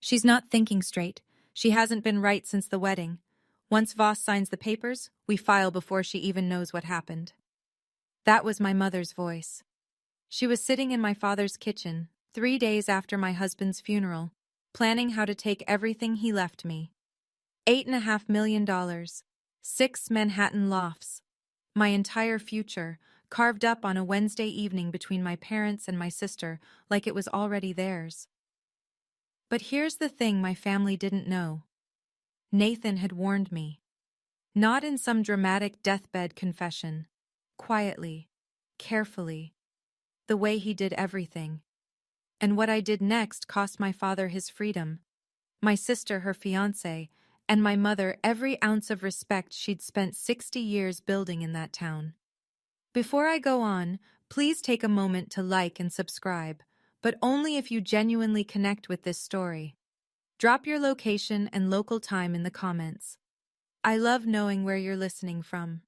She's not thinking straight. She hasn't been right since the wedding. Once Voss signs the papers, we file before she even knows what happened. That was my mother's voice. She was sitting in my father's kitchen, 3 days after my husband's funeral, planning how to take everything he left me. $8.5 million, 6 Manhattan lofts, my entire future, carved up on a Wednesday evening between my parents and my sister like it was already theirs. But here's the thing my family didn't know. Nathan had warned me. Not in some dramatic deathbed confession. Quietly, carefully, the way he did everything. And what I did next cost my father his freedom, my sister her fiancé, and my mother every ounce of respect she'd spent 60 years building in that town. Before I go on, please take a moment to like and subscribe, but only if you genuinely connect with this story. Drop your location and local time in the comments. I love knowing where you're listening from.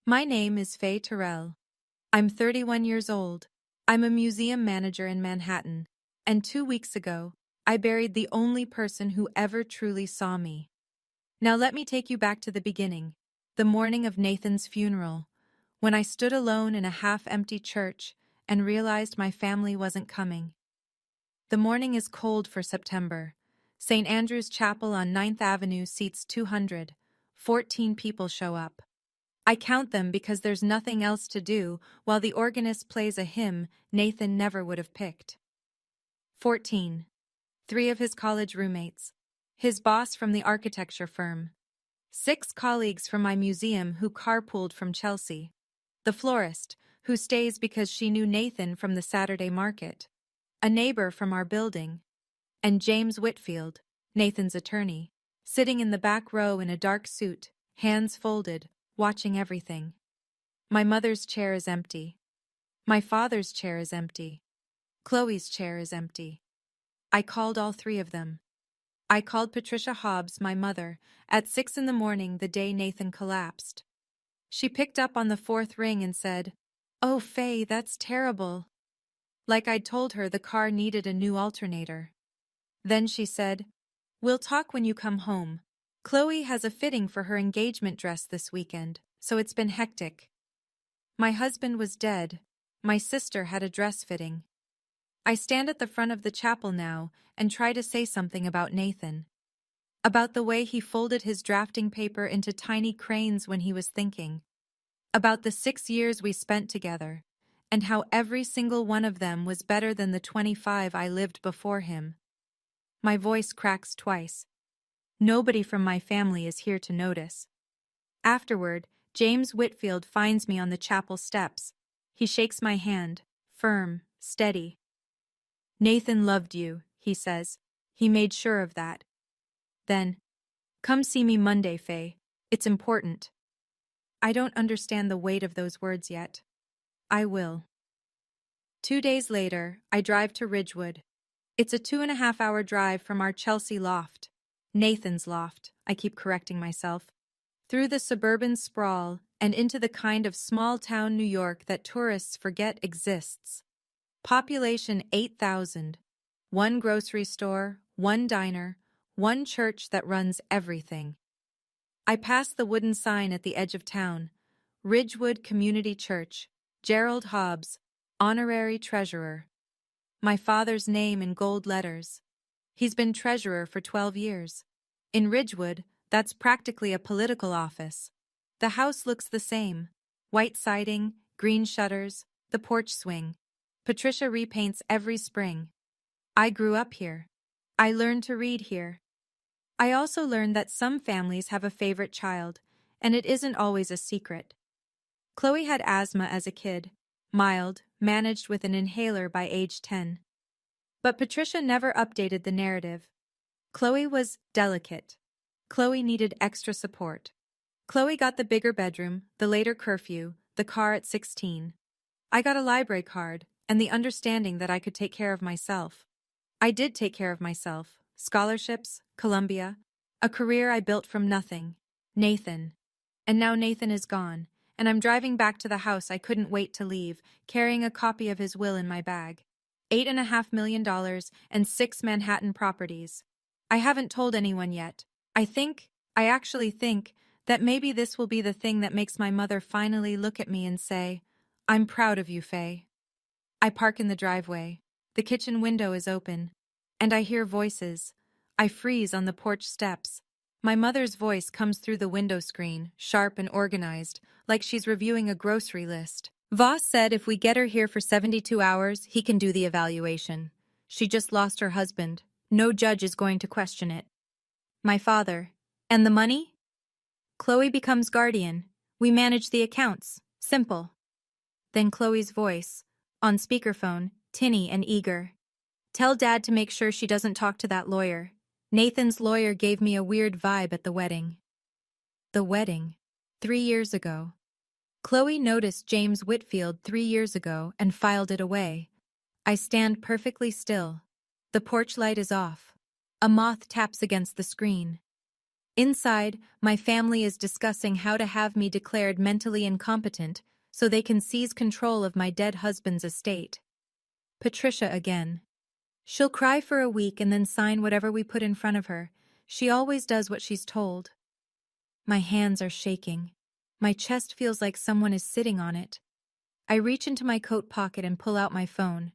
My name is Faye Terrell. I'm 31 years old. I'm a museum manager in Manhattan, and 2 weeks ago, I buried the only person who ever truly saw me. Now let me take you back to the beginning, the morning of Nathan's funeral, when I stood alone in a half-empty church and realized my family wasn't coming. The morning is cold for September. St. Andrew's Chapel on 9th Avenue seats 200. 14 people show up. I count them because there's nothing else to do while the organist plays a hymn Nathan never would have picked. 14. 3 of his college roommates. His boss from the architecture firm. 6 colleagues from my museum who carpooled from Chelsea. The florist, who stays because she knew Nathan from the Saturday market. A neighbor from our building. And James Whitfield, Nathan's attorney, sitting in the back row in a dark suit, hands folded, watching everything. My mother's chair is empty. My father's chair is empty. Chloe's chair is empty. I called all 3 of them. I called Patricia Hobbs, my mother, at 6 a.m. the day Nathan collapsed. She picked up on the 4th ring and said, "Oh, Faye, that's terrible." Like I'd told her the car needed a new alternator. Then she said, "We'll talk when you come home. Chloe has a fitting for her engagement dress this weekend, so it's been hectic." My husband was dead. My sister had a dress fitting. I stand at the front of the chapel now and try to say something about Nathan. About the way he folded his drafting paper into tiny cranes when he was thinking. About the 6 years we spent together, and how every single one of them was better than the 25 I lived before him. My voice cracks twice. Nobody from my family is here to notice. Afterward, James Whitfield finds me on the chapel steps. He shakes my hand, firm, steady. "Nathan loved you," he says. He made sure of that. Then, "Come see me Monday, Faye. It's important." I don't understand the weight of those words yet. I will. 2 days later, I drive to Ridgewood. It's a 2.5-hour drive from our Chelsea loft. Nathan's loft, I keep correcting myself. Through the suburban sprawl and into the kind of small-town New York that tourists forget exists. Population 8,000. 1 grocery store, 1 diner, 1 church that runs everything. I pass the wooden sign at the edge of town. Ridgewood Community Church. Gerald Hobbs, Honorary Treasurer. My father's name in gold letters. He's been treasurer for 12 years. In Ridgewood, that's practically a political office. The house looks the same. White siding, green shutters, the porch swing. Patricia repaints every spring. I grew up here. I learned to read here. I also learned that some families have a favorite child, and it isn't always a secret. Chloe had asthma as a kid, mild, managed with an inhaler by age 10. But Patricia never updated the narrative. Chloe was delicate. Chloe needed extra support. Chloe got the bigger bedroom, the later curfew, the car at 16. I got a library card, and the understanding that I could take care of myself. I did take care of myself. Scholarships, Columbia, a career I built from nothing. Nathan. And now Nathan is gone, and I'm driving back to the house I couldn't wait to leave, carrying a copy of his will in my bag. $8.5 million, and 6 Manhattan properties. I haven't told anyone yet. I actually think, that maybe this will be the thing that makes my mother finally look at me and say, "I'm proud of you, Faye." I park in the driveway. The kitchen window is open. And I hear voices. I freeze on the porch steps. My mother's voice comes through the window screen, sharp and organized, like she's reviewing a grocery list. Voss said if we get her here for 72 hours, he can do the evaluation. She just lost her husband. No judge is going to question it. My father. And the money? Chloe becomes guardian. We manage the accounts. Simple. Then Chloe's voice, on speakerphone, tinny and eager. Tell Dad to make sure she doesn't talk to that lawyer. Nathan's lawyer gave me a weird vibe at the wedding. The wedding. 3 years ago. Chloe noticed James Whitfield 3 years ago and filed it away. I stand perfectly still. The porch light is off. A moth taps against the screen. Inside, my family is discussing how to have me declared mentally incompetent so they can seize control of my dead husband's estate. Patricia again. She'll cry for a week and then sign whatever we put in front of her. She always does what she's told. My hands are shaking. My chest feels like someone is sitting on it. I reach into my coat pocket and pull out my phone.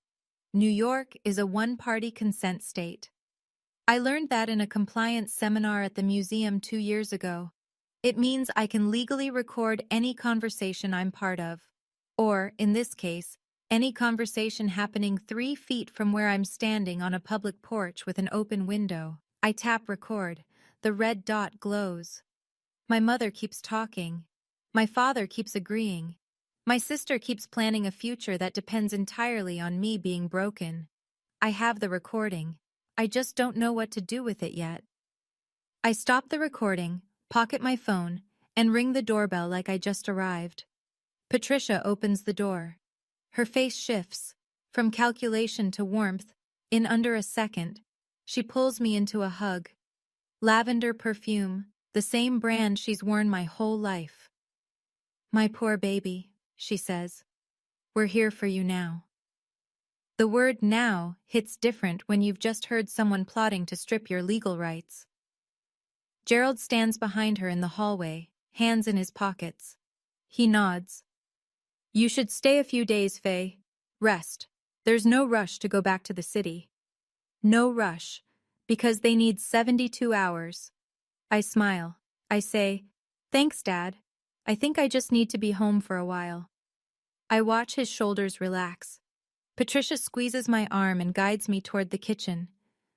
New York is a one-party consent state. I learned that in a compliance seminar at the museum 2 years ago. It means I can legally record any conversation I'm part of. Or, in this case, any conversation happening 3 feet from where I'm standing on a public porch with an open window. I tap record. The red dot glows. My mother keeps talking. My father keeps agreeing. My sister keeps planning a future that depends entirely on me being broken. I have the recording. I just don't know what to do with it yet. I stop the recording, pocket my phone, and ring the doorbell like I just arrived. Patricia opens the door. Her face shifts, from calculation to warmth, in under a second. She pulls me into a hug. Lavender perfume, the same brand she's worn my whole life. My poor baby, she says. We're here for you now. The word now hits different when you've just heard someone plotting to strip your legal rights. Gerald stands behind her in the hallway, hands in his pockets. He nods. You should stay a few days, Faye. Rest. There's no rush to go back to the city. No rush, because they need 72 hours. I smile. I say, thanks, Dad. I think I just need to be home for a while. I watch his shoulders relax. Patricia squeezes my arm and guides me toward the kitchen.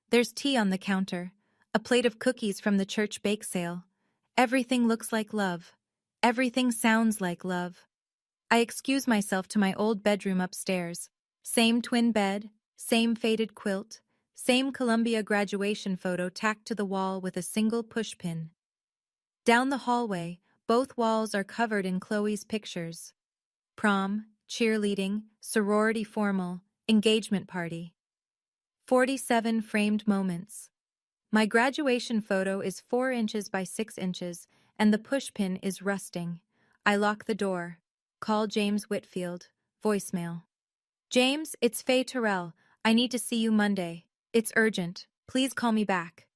There's tea on the counter, a plate of cookies from the church bake sale. Everything looks like love. Everything sounds like love. I excuse myself to my old bedroom upstairs. Same twin bed, same faded quilt, same Columbia graduation photo tacked to the wall with a single pushpin. Down the hallway, both walls are covered in Chloe's pictures. Prom, cheerleading, sorority formal, engagement party. 47 framed moments. My graduation photo is 4 inches by 6 inches, and the pushpin is rusting. I lock the door. Call James Whitfield. Voicemail. James, it's Faye Terrell. I need to see you Monday. It's urgent. Please call me back.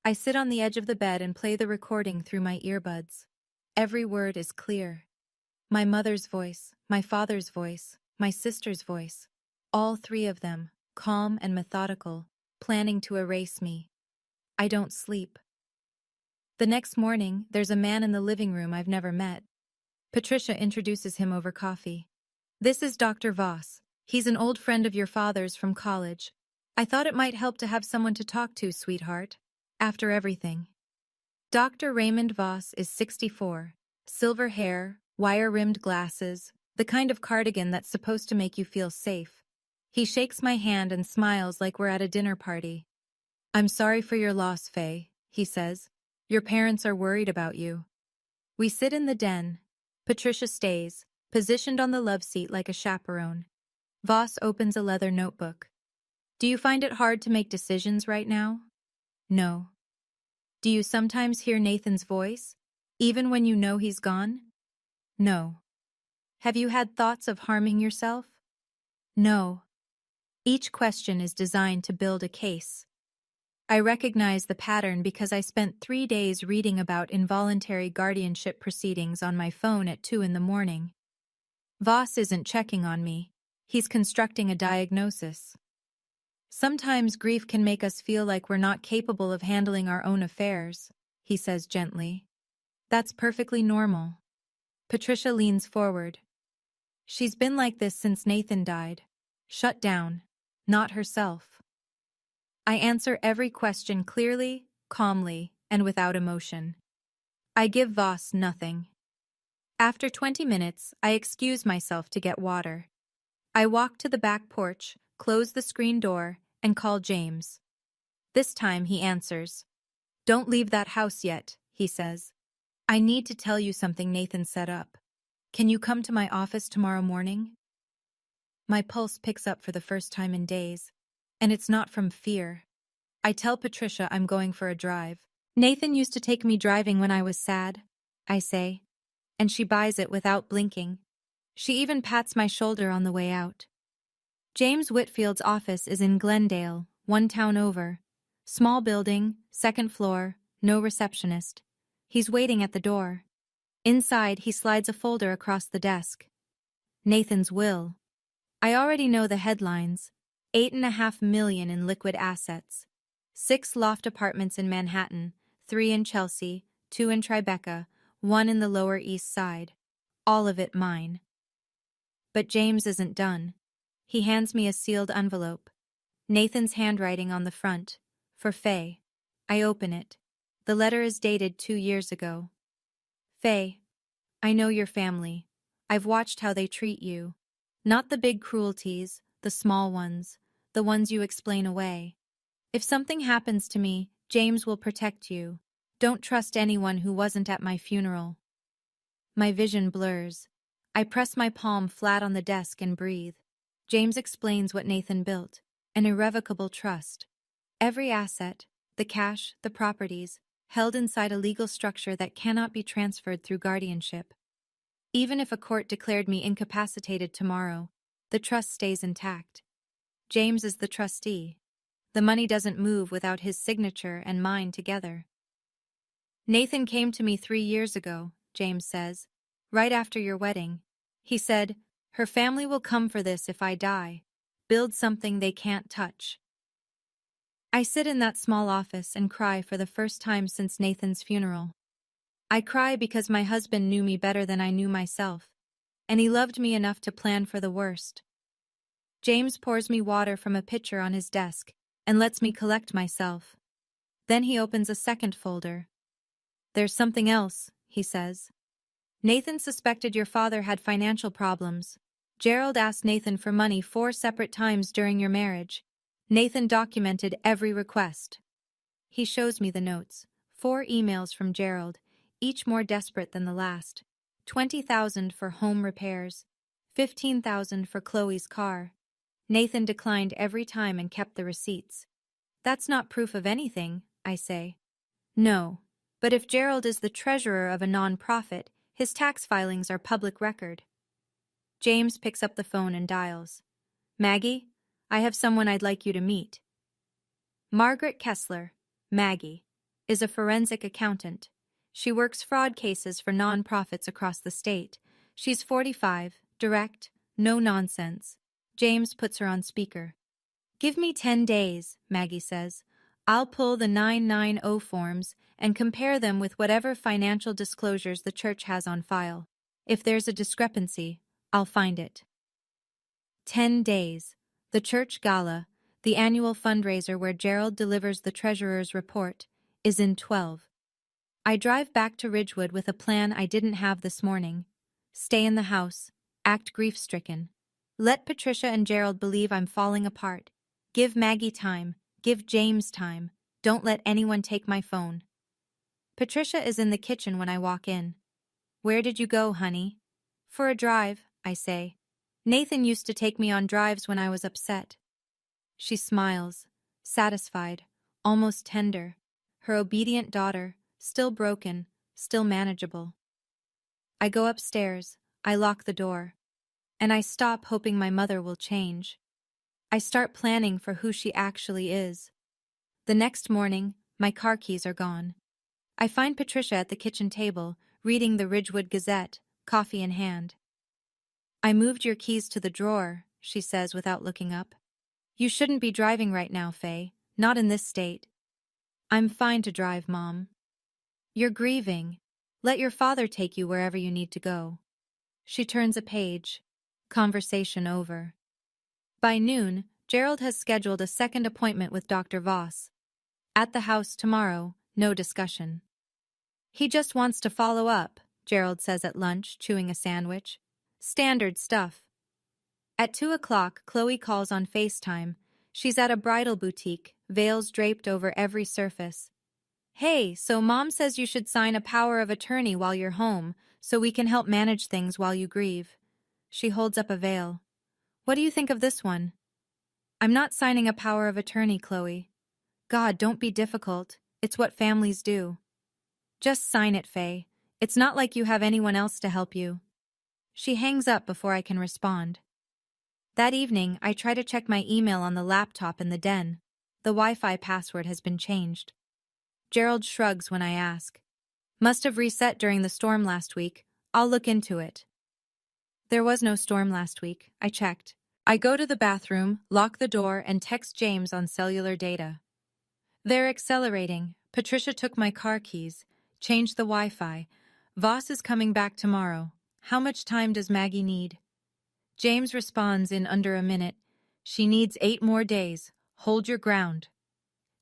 I sit on the edge of the bed and play the recording through my earbuds. Every word is clear. My mother's voice, my father's voice, my sister's voice. All 3 of them, calm and methodical, planning to erase me. I don't sleep. The next morning, there's a man in the living room I've never met. Patricia introduces him over coffee. This is Dr. Voss. He's an old friend of your father's from college. I thought it might help to have someone to talk to, sweetheart. After everything. Dr. Raymond Voss is 64. Silver hair, wire-rimmed glasses, the kind of cardigan that's supposed to make you feel safe. He shakes my hand and smiles like we're at a dinner party. I'm sorry for your loss, Faye, he says. Your parents are worried about you. We sit in the den. Patricia stays, positioned on the love seat like a chaperone. Voss opens a leather notebook. Do you find it hard to make decisions right now? No. Do you sometimes hear Nathan's voice, even when you know he's gone? No. Have you had thoughts of harming yourself? No. Each question is designed to build a case. I recognize the pattern because I spent 3 days reading about involuntary guardianship proceedings on my phone at 2 in the morning. Voss isn't checking on me. He's constructing a diagnosis. Sometimes grief can make us feel like we're not capable of handling our own affairs, he says gently. That's perfectly normal. Patricia leans forward. She's been like this since Nathan died. Shut down. Not herself. I answer every question clearly, calmly, and without emotion. I give Voss nothing. After 20 minutes, I excuse myself to get water. I walk to the back porch, close the screen door, and call James. This time he answers. Don't leave that house yet, he says. I need to tell you something Nathan set up. Can you come to my office tomorrow morning? My pulse picks up for the first time in days, and it's not from fear. I tell Patricia I'm going for a drive. Nathan used to take me driving when I was sad, I say, and she buys it without blinking. She even pats my shoulder on the way out. James Whitfield's office is in Glendale, one town over. Small building, second floor, no receptionist. He's waiting at the door. Inside, he slides a folder across the desk. Nathan's will. I already know the headlines. $8.5 million in liquid assets. 6 loft apartments in Manhattan, 3 in Chelsea, 2 in Tribeca, 1 in the Lower East Side. All of it mine. But James isn't done. He hands me a sealed envelope. Nathan's handwriting on the front. For Faye. I open it. The letter is dated 2 years ago. Faye, I know your family. I've watched how they treat you. Not the big cruelties, the small ones, the ones you explain away. If something happens to me, James will protect you. Don't trust anyone who wasn't at my funeral. My vision blurs. I press my palm flat on the desk and breathe. James explains what Nathan built, an irrevocable trust. Every asset, the cash, the properties, held inside a legal structure that cannot be transferred through guardianship. Even if a court declared me incapacitated tomorrow, the trust stays intact. James is the trustee. The money doesn't move without his signature and mine together. Nathan came to me 3 years ago, James says, right after your wedding. He said, her family will come for this if I die. Build something they can't touch. I sit in that small office and cry for the first time since Nathan's funeral. I cry because my husband knew me better than I knew myself, and he loved me enough to plan for the worst. James pours me water from a pitcher on his desk and lets me collect myself. Then he opens a second folder. There's something else, he says. Nathan suspected your father had financial problems. Gerald asked Nathan for money 4 separate times during your marriage. Nathan documented every request. He shows me the notes. 4 emails from Gerald, each more desperate than the last. $20,000 for home repairs. $15,000 for Chloe's car. Nathan declined every time and kept the receipts. That's not proof of anything, I say. No, but if Gerald is the treasurer of a non-profit, his tax filings are public record. James picks up the phone and dials. Maggie, I have someone I'd like you to meet. Margaret Kessler, Maggie, is a forensic accountant. She works fraud cases for non-profits across the state. She's 45, direct, no nonsense. James puts her on speaker. Give me 10 days, Maggie says. I'll pull the 990 forms and compare them with whatever financial disclosures the church has on file. If there's a discrepancy, I'll find it. 10 days. The church gala, the annual fundraiser where Gerald delivers the treasurer's report, is in 12. I drive back to Ridgewood with a plan I didn't have this morning. Stay in the house, act grief-stricken. Let Patricia and Gerald believe I'm falling apart. Give Maggie time, give James time. Don't let anyone take my phone. Patricia is in the kitchen when I walk in. Where did you go, honey? For a drive, I say. Nathan used to take me on drives when I was upset. She smiles, satisfied, almost tender. Her obedient daughter, still broken, still manageable. I go upstairs, I lock the door, and I stop hoping my mother will change. I start planning for who she actually is. The next morning, my car keys are gone. I find Patricia at the kitchen table, reading the Ridgewood Gazette, coffee in hand. "I moved your keys to the drawer," she says without looking up. "You shouldn't be driving right now, Faye, not in this state." "I'm fine to drive, Mom." "You're grieving. Let your father take you wherever you need to go." She turns a page. Conversation over. By noon, Gerald has scheduled a second appointment with Dr. Voss. At the house tomorrow, no discussion. "He just wants to follow up," Gerald says at lunch, chewing a sandwich. "Standard stuff." At 2 o'clock, Chloe calls on FaceTime. She's at a bridal boutique, veils draped over every surface. "Hey, so Mom says you should sign a power of attorney while you're home, so we can help manage things while you grieve." She holds up a veil. "What do you think of this one?" "I'm not signing a power of attorney, Chloe." "God, don't be difficult. It's what families do." "Just sign it, Faye. It's not like you have anyone else to help you." She hangs up before I can respond. That evening, I try to check my email on the laptop in the den. The Wi-Fi password has been changed. Gerald shrugs when I ask. "Must have reset during the storm last week. I'll look into it." There was no storm last week. I checked. I go to the bathroom, lock the door, and text James on cellular data. "They're accelerating. Patricia took my car keys. Changed the Wi-Fi. Voss is coming back tomorrow. How much time does Maggie need?" James responds in under a minute. "She needs 8 more days. Hold your ground."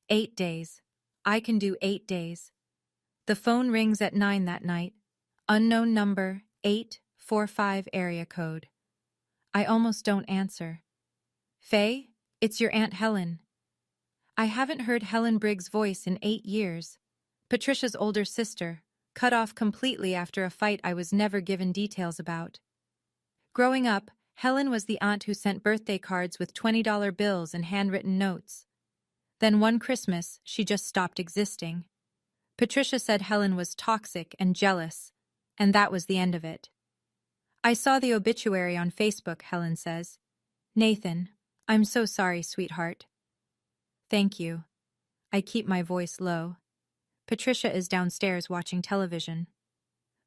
8 days. I can do 8 days. The phone rings at 9 that night. Unknown number, 845 area code. I almost don't answer. "Faye, it's your Aunt Helen." I haven't heard Helen Briggs' voice in 8 years. Patricia's older sister, cut off completely after a fight I was never given details about. Growing up, Helen was the aunt who sent birthday cards with $20 bills and handwritten notes. Then one Christmas, she just stopped existing. Patricia said Helen was toxic and jealous, and that was the end of it. "I saw the obituary on Facebook," Helen says. "Nathan, I'm so sorry, sweetheart." "Thank you." I keep my voice low. Patricia is downstairs watching television.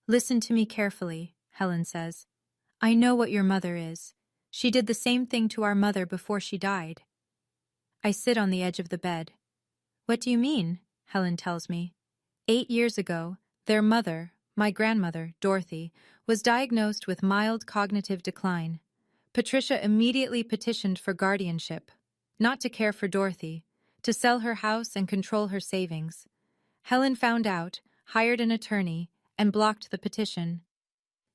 "Listen to me carefully," Helen says. "I know what your mother is. She did the same thing to our mother before she died." I sit on the edge of the bed. "What do you mean?" Helen tells me. 8 years ago, their mother, my grandmother, Dorothy, was diagnosed with mild cognitive decline. Patricia immediately petitioned for guardianship, not to care for Dorothy, to sell her house and control her savings. Helen found out, hired an attorney, and blocked the petition.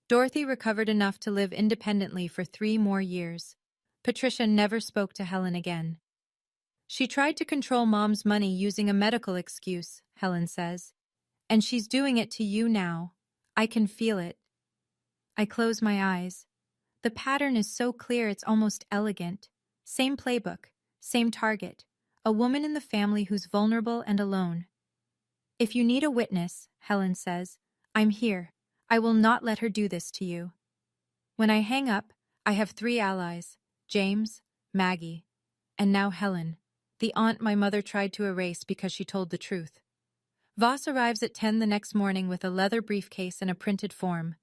Dorothy recovered enough to live independently for 3 more years. Patricia never spoke to Helen again. "She tried to control Mom's money using a medical excuse," Helen says. "And she's doing it to you now. I can feel it." I close my eyes. The pattern is so clear it's almost elegant. Same playbook, same target. A woman in the family who's vulnerable and alone. "If you need a witness," Helen says, "I'm here. I will not let her do this to you." When I hang up, I have 3 allies: James, Maggie, and now Helen, the aunt my mother tried to erase because she told the truth. Voss arrives at 10 the next morning with a leather briefcase and a printed form.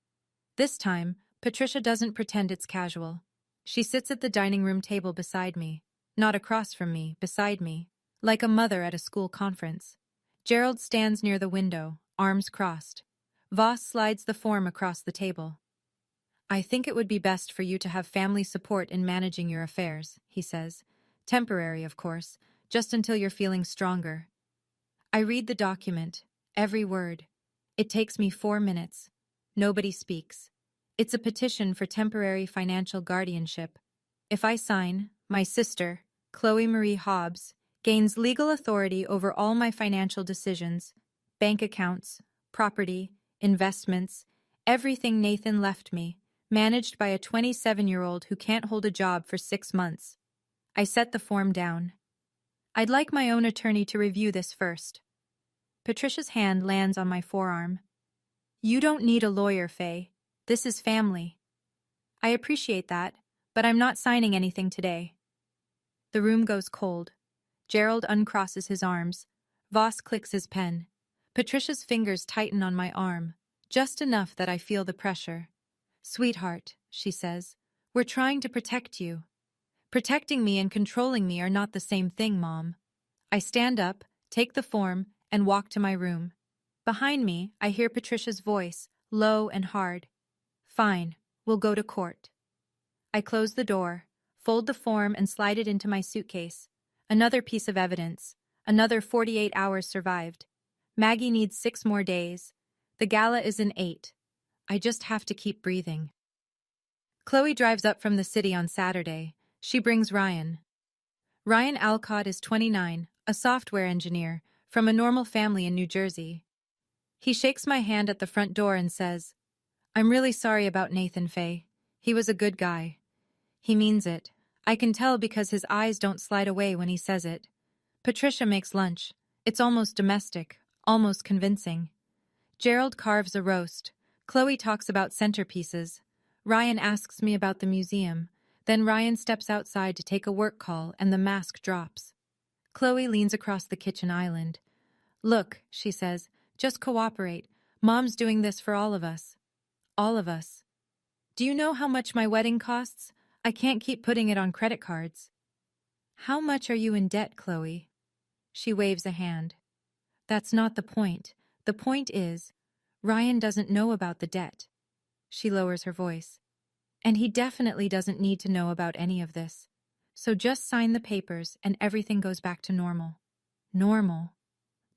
This time, Patricia doesn't pretend it's casual. She sits at the dining room table beside me, not across from me, beside me, like a mother at a school conference. Gerald stands near the window, arms crossed. Voss slides the form across the table. "I think it would be best for you to have family support in managing your affairs," he says. "Temporary, of course, just until you're feeling stronger." I read the document, every word. It takes me 4 minutes. Nobody speaks. It's a petition for temporary financial guardianship. If I sign, my sister, Chloe Marie Hobbs, gains legal authority over all my financial decisions, bank accounts, property, investments, everything Nathan left me, managed by a 27-year-old who can't hold a job for 6 months. I set the form down. "I'd like my own attorney to review this first." Patricia's hand lands on my forearm. "You don't need a lawyer, Faye. This is family." "I appreciate that, but I'm not signing anything today." The room goes cold. Gerald uncrosses his arms. Voss clicks his pen. Patricia's fingers tighten on my arm, just enough that I feel the pressure. "Sweetheart," she says, "we're trying to protect you." Protecting me and controlling me are not the same thing, Mom. I stand up, take the form, and walk to my room. Behind me, I hear Patricia's voice, low and hard. "Fine, we'll go to court." I close the door, fold the form and slide it into my suitcase. Another piece of evidence. Another 48 hours survived. Maggie needs 6 more days. The gala is in 8. I just have to keep breathing. Chloe drives up from the city on Saturday. She brings Ryan. Ryan Alcott is 29, a software engineer, from a normal family in New Jersey. He shakes my hand at the front door and says, "I'm really sorry about Nathan, Faye. He was a good guy." He means it. I can tell because his eyes don't slide away when he says it. Patricia makes lunch. It's almost domestic, almost convincing. Gerald carves a roast. Chloe talks about centerpieces. Ryan asks me about the museum. Then Ryan steps outside to take a work call and the mask drops. Chloe leans across the kitchen island. "Look," she says, "just cooperate. Mom's doing this for all of us." All of us. "Do you know how much my wedding costs? I can't keep putting it on credit cards." "How much are you in debt, Chloe?" She waves a hand. "That's not the point. The point is, Ryan doesn't know about the debt." She lowers her voice. "And he definitely doesn't need to know about any of this. So just sign the papers and everything goes back to normal." Normal?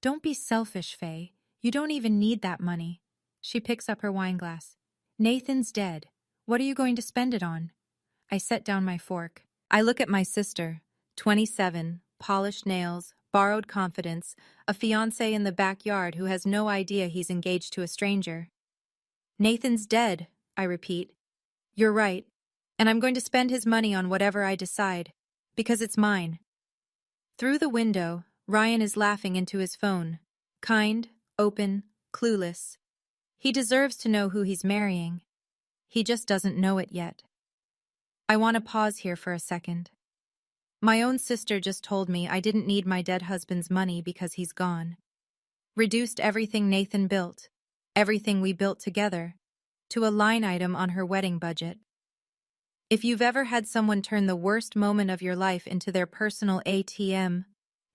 Don't be selfish, Faye. You don't even need that money. She picks up her wineglass. "Nathan's dead. What are you going to spend it on?" I set down my fork. I look at my sister, 27, polished nails, borrowed confidence, a fiancé in the backyard who has no idea he's engaged to a stranger. "Nathan's dead," I repeat. "You're right. And I'm going to spend his money on whatever I decide, because it's mine." Through the window, Ryan is laughing into his phone. Kind, open, clueless. He deserves to know who he's marrying. He just doesn't know it yet. I want to pause here for a second. My own sister just told me I didn't need my dead husband's money because he's gone. Reduced everything Nathan built, everything we built together, to a line item on her wedding budget. If you've ever had someone turn the worst moment of your life into their personal ATM,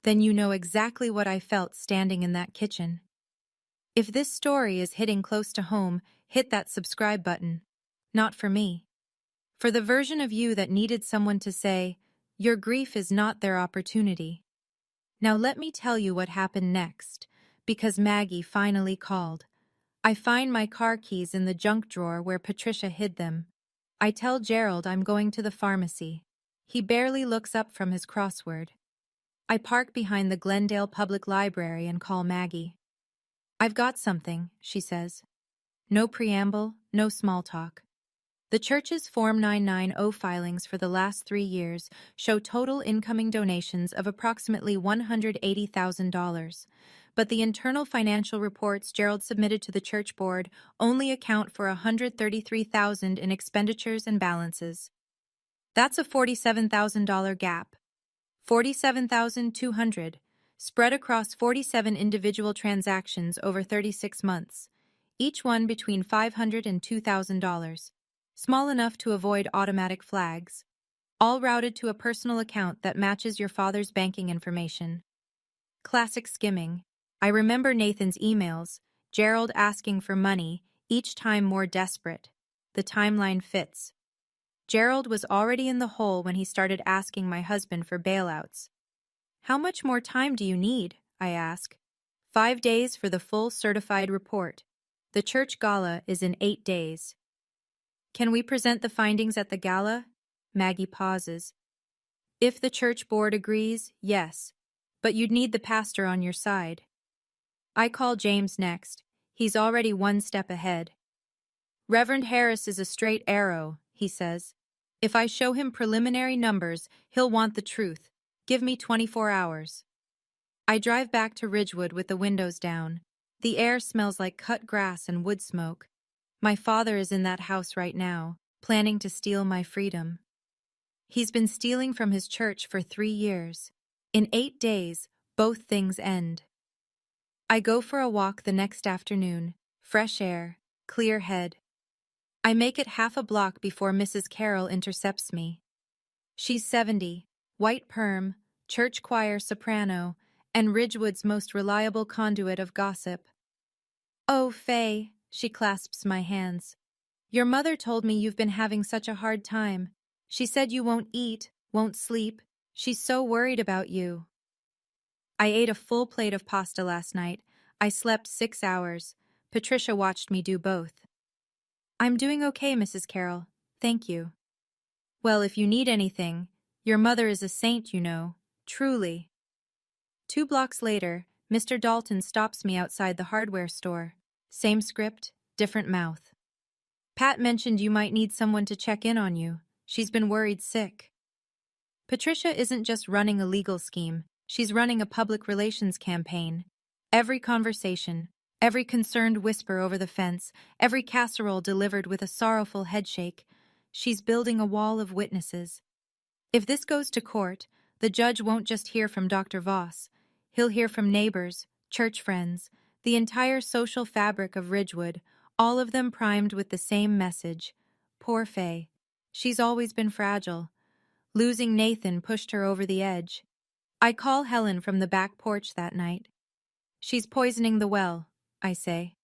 then you know exactly what I felt standing in that kitchen. If this story is hitting close to home, hit that subscribe button. Not for me. For the version of you that needed someone to say, "Your grief is not their opportunity." Now let me tell you what happened next, because Maggie finally called. I find my car keys in the junk drawer where Patricia hid them. I tell Gerald I'm going to the pharmacy. He barely looks up from his crossword. I park behind the Glendale Public Library and call Maggie. "I've got something," she says. No preamble, no small talk. The church's Form 990 filings for the last 3 years show total incoming donations of approximately $180,000, but the internal financial reports Gerald submitted to the church board only account for $133,000 in expenditures and balances. That's a $47,000 gap. $47,200, spread across 47 individual transactions over 36 months, each one between $500 and $2,000. Small enough to avoid automatic flags, all routed to a personal account that matches your father's banking information. Classic skimming. I remember Nathan's emails, Gerald asking for money, each time more desperate. The timeline fits. Gerald was already in the hole when he started asking my husband for bailouts. "How much more time do you need?" I ask. 5 days for the full certified report. The church gala is in 8 days. "Can we present the findings at the gala?" Maggie pauses. "If the church board agrees, yes. But you'd need the pastor on your side." I call James next. He's already 1 step ahead. "Reverend Harris is a straight arrow," he says. "If I show him preliminary numbers, he'll want the truth. Give me 24 hours. I drive back to Ridgewood with the windows down. The air smells like cut grass and wood smoke. My father is in that house right now, planning to steal my freedom. He's been stealing from his church for 3 years. In 8 days, both things end. I go for a walk the next afternoon, fresh air, clear head. I make it half a block before Mrs. Carroll intercepts me. She's 70, white perm, church choir soprano, and Ridgewood's most reliable conduit of gossip. "Oh, Faye," she clasps my hands. "Your mother told me you've been having such a hard time. She said you won't eat, won't sleep. She's so worried about you." I ate a full plate of pasta last night. I slept 6 hours. Patricia watched me do both. "I'm doing okay, Mrs. Carroll. Thank you." "Well, if you need anything, your mother is a saint, you know. Truly." 2 blocks later, Mr. Dalton stops me outside the hardware store. Same script, different mouth. "Pat mentioned you might need someone to check in on you. She's been worried sick." Patricia isn't just running a legal scheme, she's running a public relations campaign. Every conversation, every concerned whisper over the fence, every casserole delivered with a sorrowful headshake, she's building a wall of witnesses. If this goes to court, the judge won't just hear from Dr. Voss. He'll hear from neighbors, church friends, the entire social fabric of Ridgewood, all of them primed with the same message. Poor Faye. She's always been fragile. Losing Nathan pushed her over the edge. I call Helen from the back porch that night. "She's poisoning the well," I say.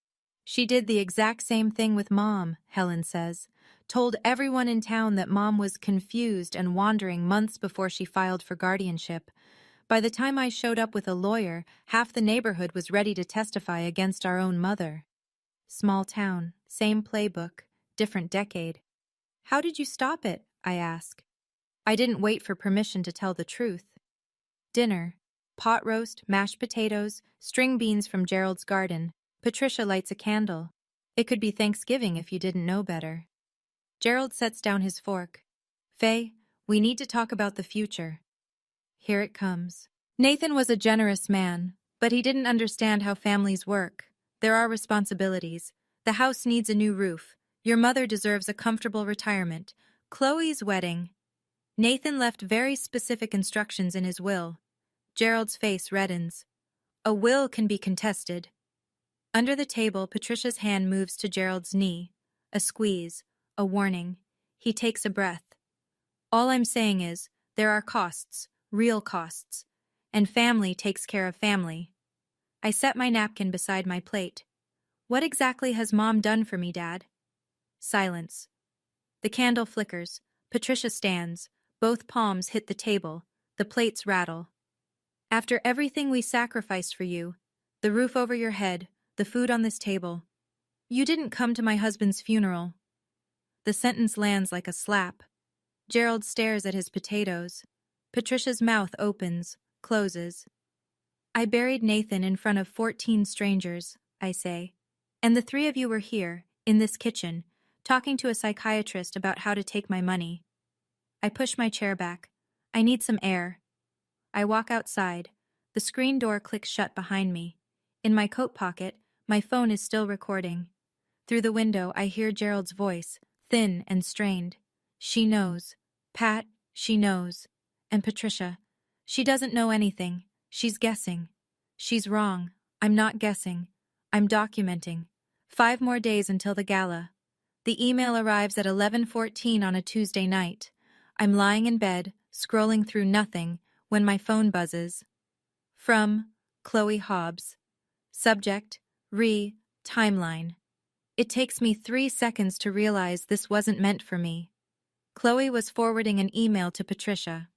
"She did the exact same thing with Mom," Helen says. "Told everyone in town that Mom was confused and wandering months before she filed for guardianship. By the time I showed up with a lawyer, half the neighborhood was ready to testify against our own mother." Small town, same playbook, different decade. "How did you stop it?" I ask. I didn't wait for permission to tell the truth. Dinner. Pot roast, mashed potatoes, string beans from Gerald's garden. Patricia lights a candle. It could be Thanksgiving if you didn't know better. Gerald sets down his fork. "Faye, we need to talk about the future." Here it comes. Nathan was a generous man, but he didn't understand how families work. There are responsibilities. The house needs a new roof. Your mother deserves a comfortable retirement. Chloe's wedding. Nathan left very specific instructions in his will. Gerald's face reddens. A will can be contested. Under the table, Patricia's hand moves to Gerald's knee. A squeeze, a warning. He takes a breath. "All I'm saying is, there are costs, real costs. And family takes care of family." I set my napkin beside my plate. "What exactly has Mom done for me, Dad?" Silence. The candle flickers. Patricia stands. Both palms hit the table. The plates rattle. "After everything we sacrificed for you, the roof over your head, the food on this table, you didn't come to my husband's funeral." The sentence lands like a slap. Gerald stares at his potatoes. Patricia's mouth opens, closes. "I buried Nathan in front of 14 strangers," I say. "And the 3 of you were here, in this kitchen, talking to a psychiatrist about how to take my money." I push my chair back. I need some air. I walk outside. The screen door clicks shut behind me. In my coat pocket, my phone is still recording. Through the window, I hear Gerald's voice, thin and strained. "She knows. Pat, she knows. And Patricia, she doesn't know anything. She's guessing. She's wrong. I'm not guessing. I'm documenting. 5 more days until the gala." The email arrives at 11:14 on a Tuesday night. I'm lying in bed, scrolling through nothing, when my phone buzzes. From Chloe Hobbs. Subject, timeline. It takes me 3 seconds to realize this wasn't meant for me. Chloe was forwarding an email to Patricia.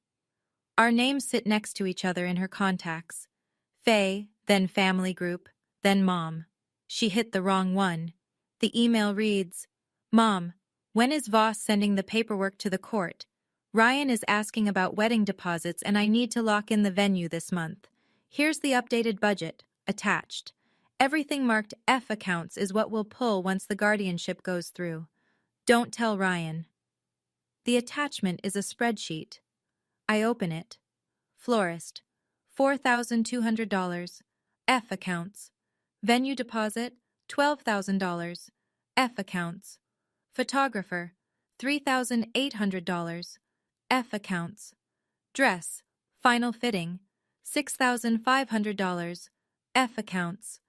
Our names sit next to each other in her contacts. Faye, then family group, then Mom. She hit the wrong one. The email reads, "Mom, when is Voss sending the paperwork to the court? Ryan is asking about wedding deposits and I need to lock in the venue this month. Here's the updated budget, attached. Everything marked F accounts is what we'll pull once the guardianship goes through. Don't tell Ryan." The attachment is a spreadsheet. I open it. Florist, $4,200. F accounts. Venue deposit, $12,000. F accounts. Photographer, $3,800. F accounts. Dress, final fitting, $6,500, F accounts.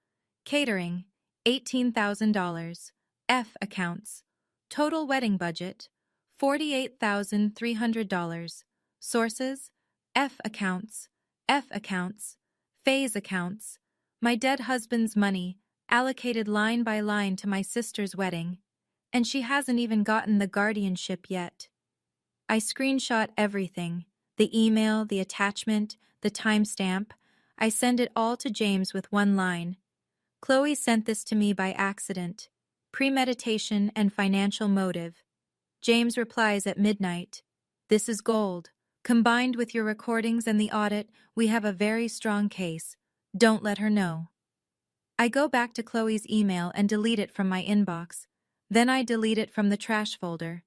Catering, $18,000, F accounts. Total wedding budget, $48,300. Sources, F accounts, F accounts, phase accounts. My dead husband's money, allocated line by line to my sister's wedding, and she hasn't even gotten the guardianship yet. I screenshot everything, the email, the attachment, the timestamp. I send it all to James with one line. Chloe sent this to me by accident. Premeditation and financial motive. James replies at midnight. This is gold. Combined with your recordings and the audit, we have a very strong case. Don't let her know. I go back to Chloe's email and delete it from my inbox. Then I delete it from the trash folder.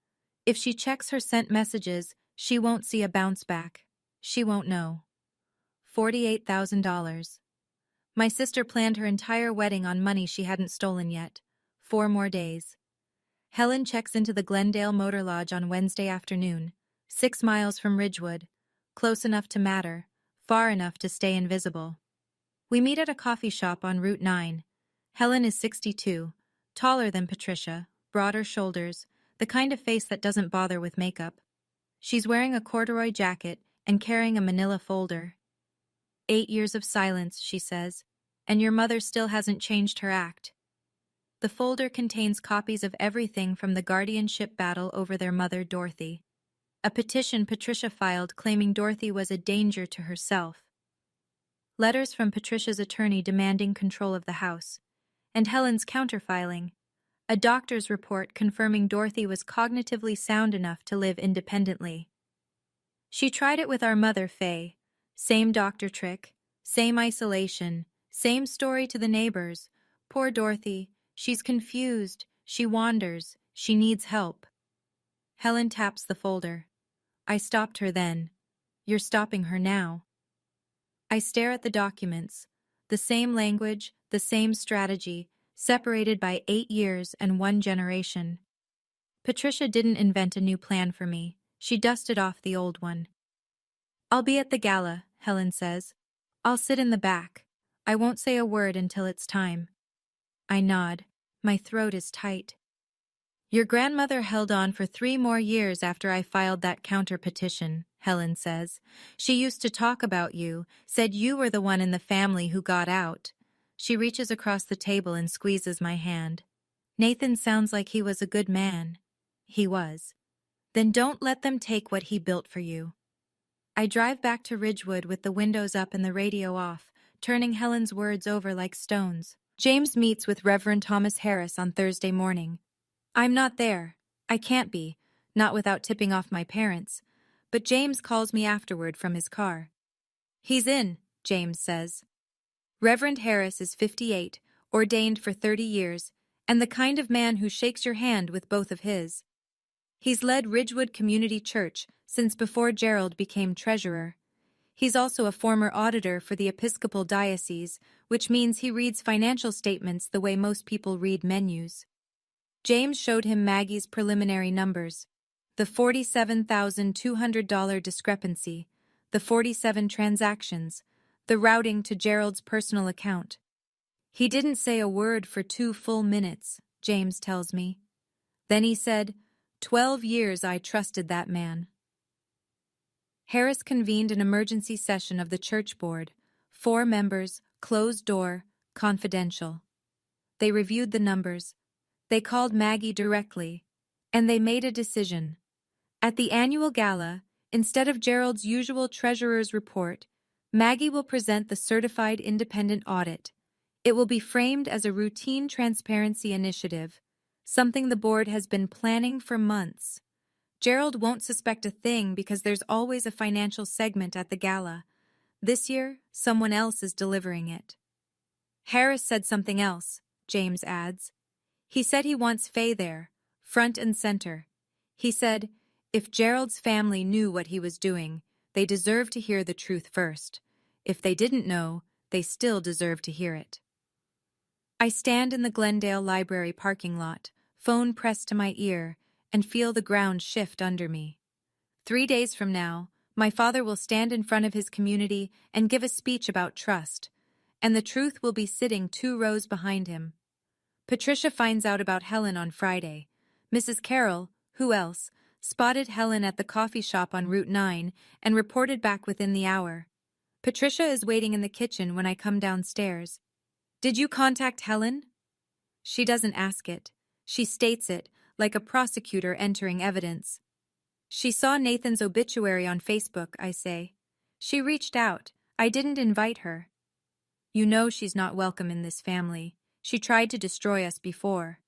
If she checks her sent messages, she won't see a bounce back. She won't know. $48,000. My sister planned her entire wedding on money she hadn't stolen yet. 4 more days. Helen checks into the Glendale Motor Lodge on Wednesday afternoon, 6 miles from Ridgewood, close enough to matter, far enough to stay invisible. We meet at a coffee shop on Route 9. Helen is 62, taller than Patricia, broader shoulders, the kind of face that doesn't bother with makeup. She's wearing a corduroy jacket and carrying a manila folder. 8 years of silence, she says, and your mother still hasn't changed her act. The folder contains copies of everything from the guardianship battle over their mother, Dorothy. A petition Patricia filed claiming Dorothy was a danger to herself. Letters from Patricia's attorney demanding control of the house, and Helen's counterfiling. A doctor's report confirming Dorothy was cognitively sound enough to live independently. She tried it with our mother, Faye. Same doctor trick, same isolation, same story to the neighbors. Poor Dorothy, she's confused, she wanders, she needs help. Helen taps the folder. I stopped her then. You're stopping her now. I stare at the documents. The same language, the same strategy, separated by 8 years and 1 generation. Patricia didn't invent a new plan for me. She dusted off the old one. I'll be at the gala, Helen says. I'll sit in the back. I won't say a word until it's time. I nod. My throat is tight. Your grandmother held on for 3 more years after I filed that counter-petition, Helen says. She used to talk about you, said you were the one in the family who got out. She reaches across the table and squeezes my hand. Nathan sounds like he was a good man. He was. Then don't let them take what he built for you. I drive back to Ridgewood with the windows up and the radio off, turning Helen's words over like stones. James meets with Reverend Thomas Harris on Thursday morning. I'm not there. I can't be, not without tipping off my parents. But James calls me afterward from his car. He's in, James says. Reverend Harris is 58, ordained for 30 years, and the kind of man who shakes your hand with both of his. He's led Ridgewood Community Church since before Gerald became treasurer. He's also a former auditor for the Episcopal Diocese, which means he reads financial statements the way most people read menus. James showed him Maggie's preliminary numbers, the $47,200 discrepancy, the 47 transactions, the routing to Gerald's personal account. He didn't say a word for 2 full minutes, James tells me. Then he said, 12 years I trusted that man. Harris convened an emergency session of the church board, 4 members, closed door, confidential. They reviewed the numbers. They called Maggie directly, and they made a decision. At the annual gala, instead of Gerald's usual treasurer's report, Maggie will present the certified independent audit. It will be framed as a routine transparency initiative, something the board has been planning for months. Gerald won't suspect a thing because there's always a financial segment at the gala. This year, someone else is delivering it. Harris said something else, James adds. He said he wants Faye there, front and center. He said, if Gerald's family knew what he was doing, they deserve to hear the truth first. If they didn't know, they still deserve to hear it. I stand in the Glendale Library parking lot, phone pressed to my ear, and feel the ground shift under me. 3 days from now, my father will stand in front of his community and give a speech about trust, and the truth will be sitting 2 rows behind him. Patricia finds out about Helen on Friday. Mrs. Carroll, who else, spotted Helen at the coffee shop on Route 9 and reported back within the hour. Patricia is waiting in the kitchen when I come downstairs. "Did you contact Helen?" She doesn't ask it. She states it, like a prosecutor entering evidence. "She saw Nathan's obituary on Facebook," I say. "She reached out. I didn't invite her." "You know she's not welcome in this family. She tried to destroy us before."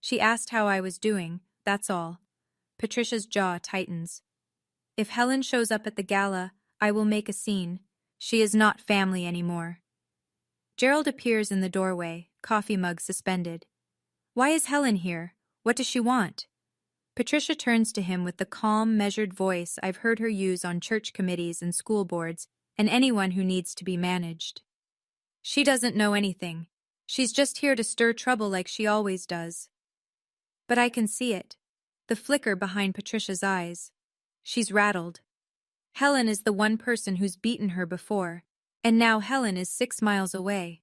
She asked how I was doing, that's all. Patricia's jaw tightens. "If Helen shows up at the gala, I will make a scene. She is not family anymore." Gerald appears in the doorway, coffee mug suspended. "Why is Helen here? What does she want?" Patricia turns to him with the calm, measured voice I've heard her use on church committees and school boards and anyone who needs to be managed. "She doesn't know anything. She's just here to stir trouble like she always does." But I can see it. The flicker behind Patricia's eyes. She's rattled. Helen is the one person who's beaten her before, and now Helen is 6 miles away.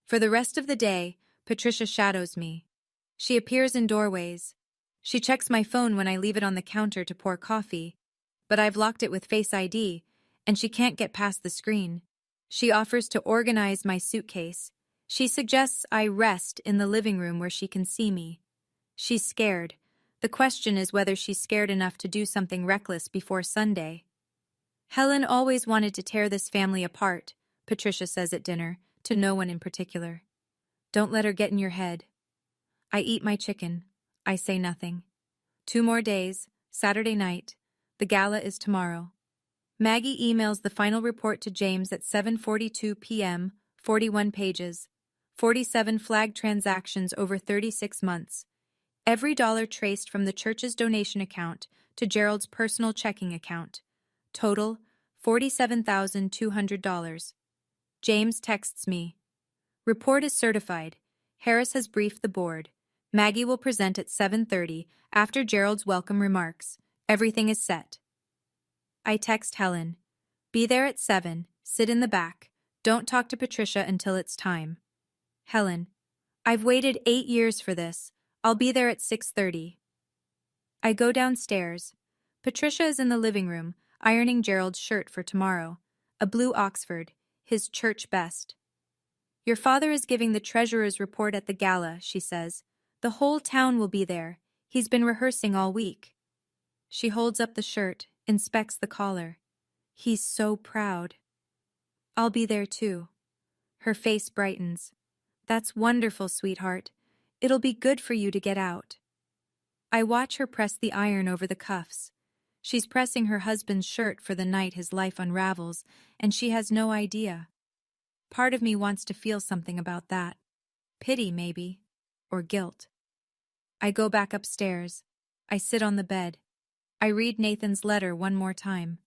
For the rest of the day, Patricia shadows me. She appears in doorways. She checks my phone when I leave it on the counter to pour coffee, but I've locked it with Face ID, and she can't get past the screen. She offers to organize my suitcase. She suggests I rest in the living room where she can see me. She's scared. The question is whether she's scared enough to do something reckless before Sunday. "Helen always wanted to tear this family apart," Patricia says at dinner, to no one in particular. "Don't let her get in your head." I eat my chicken. I say nothing. 2 more days, Saturday night. The gala is tomorrow. Maggie emails the final report to James at 7:42 p.m., 41 pages. 47 flagged transactions over 36 months. Every dollar traced from the church's donation account to Gerald's personal checking account. Total, $47,200. James texts me. "Report is certified. Harris has briefed the board. Maggie will present at 7:30 after Gerald's welcome remarks. Everything is set." I text Helen. "Be there at 7, sit in the back. Don't talk to Patricia until it's time." Helen. "I've waited 8 years for this. I'll be there at 6:30. I go downstairs. Patricia is in the living room, ironing Gerald's shirt for tomorrow. A blue Oxford, his church best. "Your father is giving the treasurer's report at the gala," she says. "The whole town will be there. He's been rehearsing all week." She holds up the shirt, inspects the collar. "He's so proud." "I'll be there too." Her face brightens. "That's wonderful, sweetheart. It'll be good for you to get out." I watch her press the iron over the cuffs. She's pressing her husband's shirt for the night his life unravels, and she has no idea. Part of me wants to feel something about that. Pity, maybe. Or guilt. I go back upstairs. I sit on the bed. I read Nathan's letter one more time.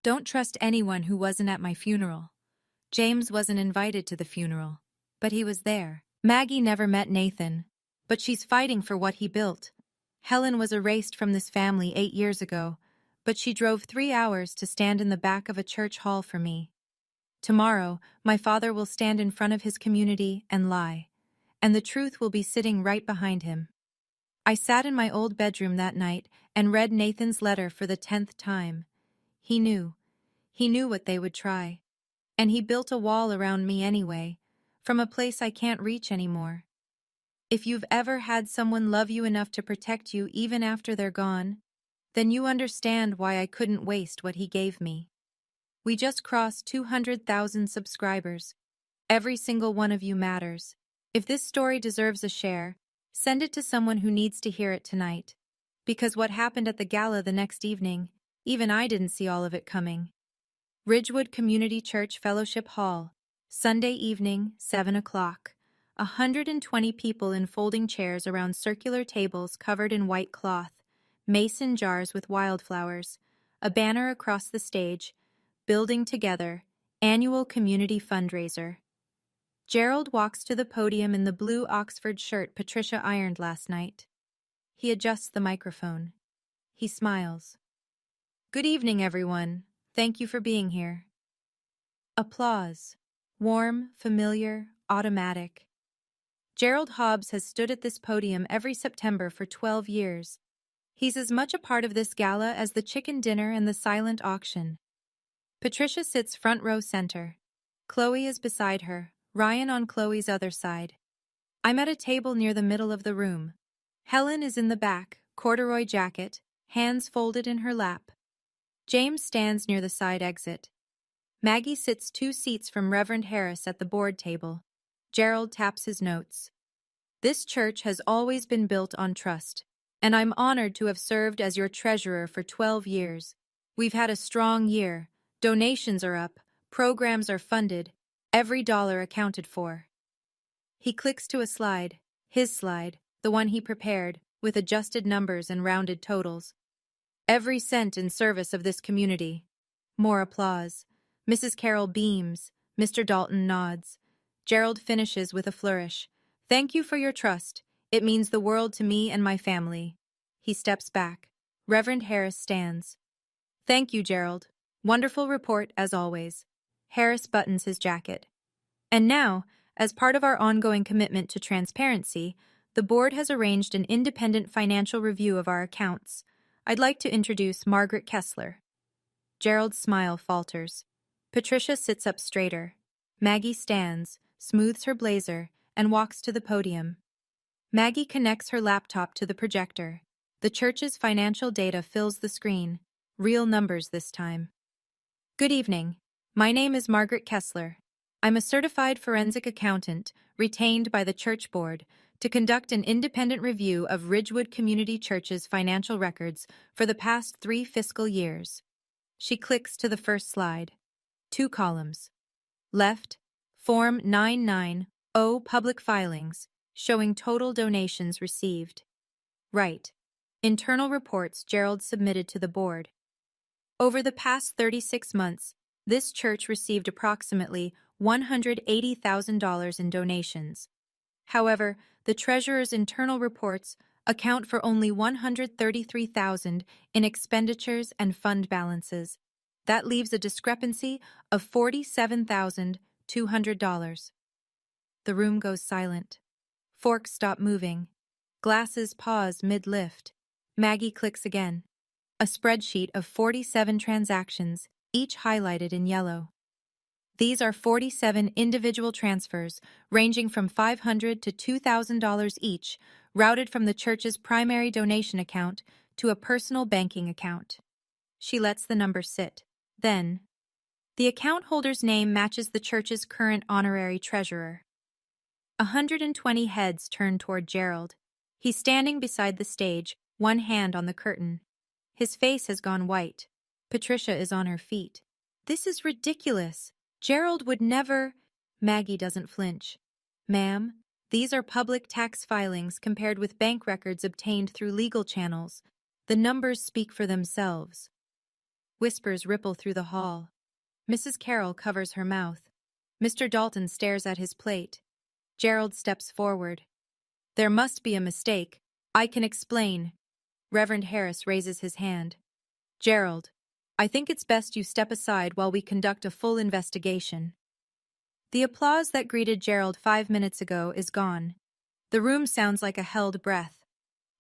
"Don't trust anyone who wasn't at my funeral." James wasn't invited to the funeral, but he was there. Maggie never met Nathan, but she's fighting for what he built. Helen was erased from this family 8 years ago, but she drove 3 hours to stand in the back of a church hall for me. Tomorrow, my father will stand in front of his community and lie, and the truth will be sitting right behind him. I sat in my old bedroom that night and read Nathan's letter for the 10th time. He knew. He knew what they would try. And he built a wall around me anyway, from a place I can't reach anymore. If you've ever had someone love you enough to protect you even after they're gone, then you understand why I couldn't waste what he gave me. We just crossed 200,000 subscribers. Every single one of you matters. If this story deserves a share, send it to someone who needs to hear it tonight. Because what happened at the gala the next evening, even I didn't see all of it coming. Ridgewood Community Church Fellowship Hall, Sunday evening, 7 o'clock. 120 people in folding chairs around circular tables covered in white cloth, mason jars with wildflowers, a banner across the stage, Building Together, annual community fundraiser. Gerald walks to the podium in the blue Oxford shirt Patricia ironed last night. He adjusts the microphone. He smiles. Good evening, everyone. Thank you for being here. Applause. Warm, familiar, automatic. Gerald Hobbs has stood at this podium every September for 12 years. He's as much a part of this gala as the chicken dinner and the silent auction. Patricia sits front row center. Chloe is beside her, Ryan on Chloe's other side. I'm at a table near the middle of the room. Helen is in the back, corduroy jacket, hands folded in her lap. James stands near the side exit. Maggie sits 2 seats from Reverend Harris at the board table. Gerald taps his notes. This church has always been built on trust, and I'm honored to have served as your treasurer for 12 years. We've had a strong year. Donations are up, programs are funded, every dollar accounted for. He clicks to a slide, his slide, the one he prepared, with adjusted numbers and rounded totals. Every cent in service of this community. More applause. Mrs. Carroll beams. Mr. Dalton nods. Gerald finishes with a flourish. Thank you for your trust. It means the world to me and my family. He steps back. Reverend Harris stands. Thank you, Gerald. Wonderful report, as always. Harris buttons his jacket. And now, as part of our ongoing commitment to transparency, the board has arranged an independent financial review of our accounts. I'd like to introduce Margaret Kessler. Gerald's smile falters. Patricia sits up straighter. Maggie stands, smooths her blazer, and walks to the podium. Maggie connects her laptop to the projector. The church's financial data fills the screen. Real numbers this time. Good evening. My name is Margaret Kessler. I'm a certified forensic accountant retained by the church board to conduct an independent review of Ridgewood Community Church's financial records for the past 3 fiscal years. She clicks to the first slide. 2 columns. Left, Form 990, Public Filings, showing total donations received. Right, internal reports Gerald submitted to the board. Over the past 36 months, this church received approximately $180,000 in donations. However, the treasurer's internal reports account for only $133,000 in expenditures and fund balances. That leaves a discrepancy of $47,200. The room goes silent. Forks stop moving. Glasses pause mid-lift. Maggie clicks again. A spreadsheet of 47 transactions, each highlighted in yellow. These are 47 individual transfers, ranging from $500 to $2,000 each, routed from the church's primary donation account to a personal banking account. She lets the number sit. Then, the account holder's name matches the church's current honorary treasurer. 120 heads turn toward Gerald. He's standing beside the stage, one hand on the curtain. His face has gone white. Patricia is on her feet. This is ridiculous. Gerald would never... Maggie doesn't flinch. Ma'am, these are public tax filings compared with bank records obtained through legal channels. The numbers speak for themselves. Whispers ripple through the hall. Mrs. Carroll covers her mouth. Mr. Dalton stares at his plate. Gerald steps forward. There must be a mistake. I can explain. Reverend Harris raises his hand. Gerald, I think it's best you step aside while we conduct a full investigation. The applause that greeted Gerald 5 minutes ago is gone. The room sounds like a held breath.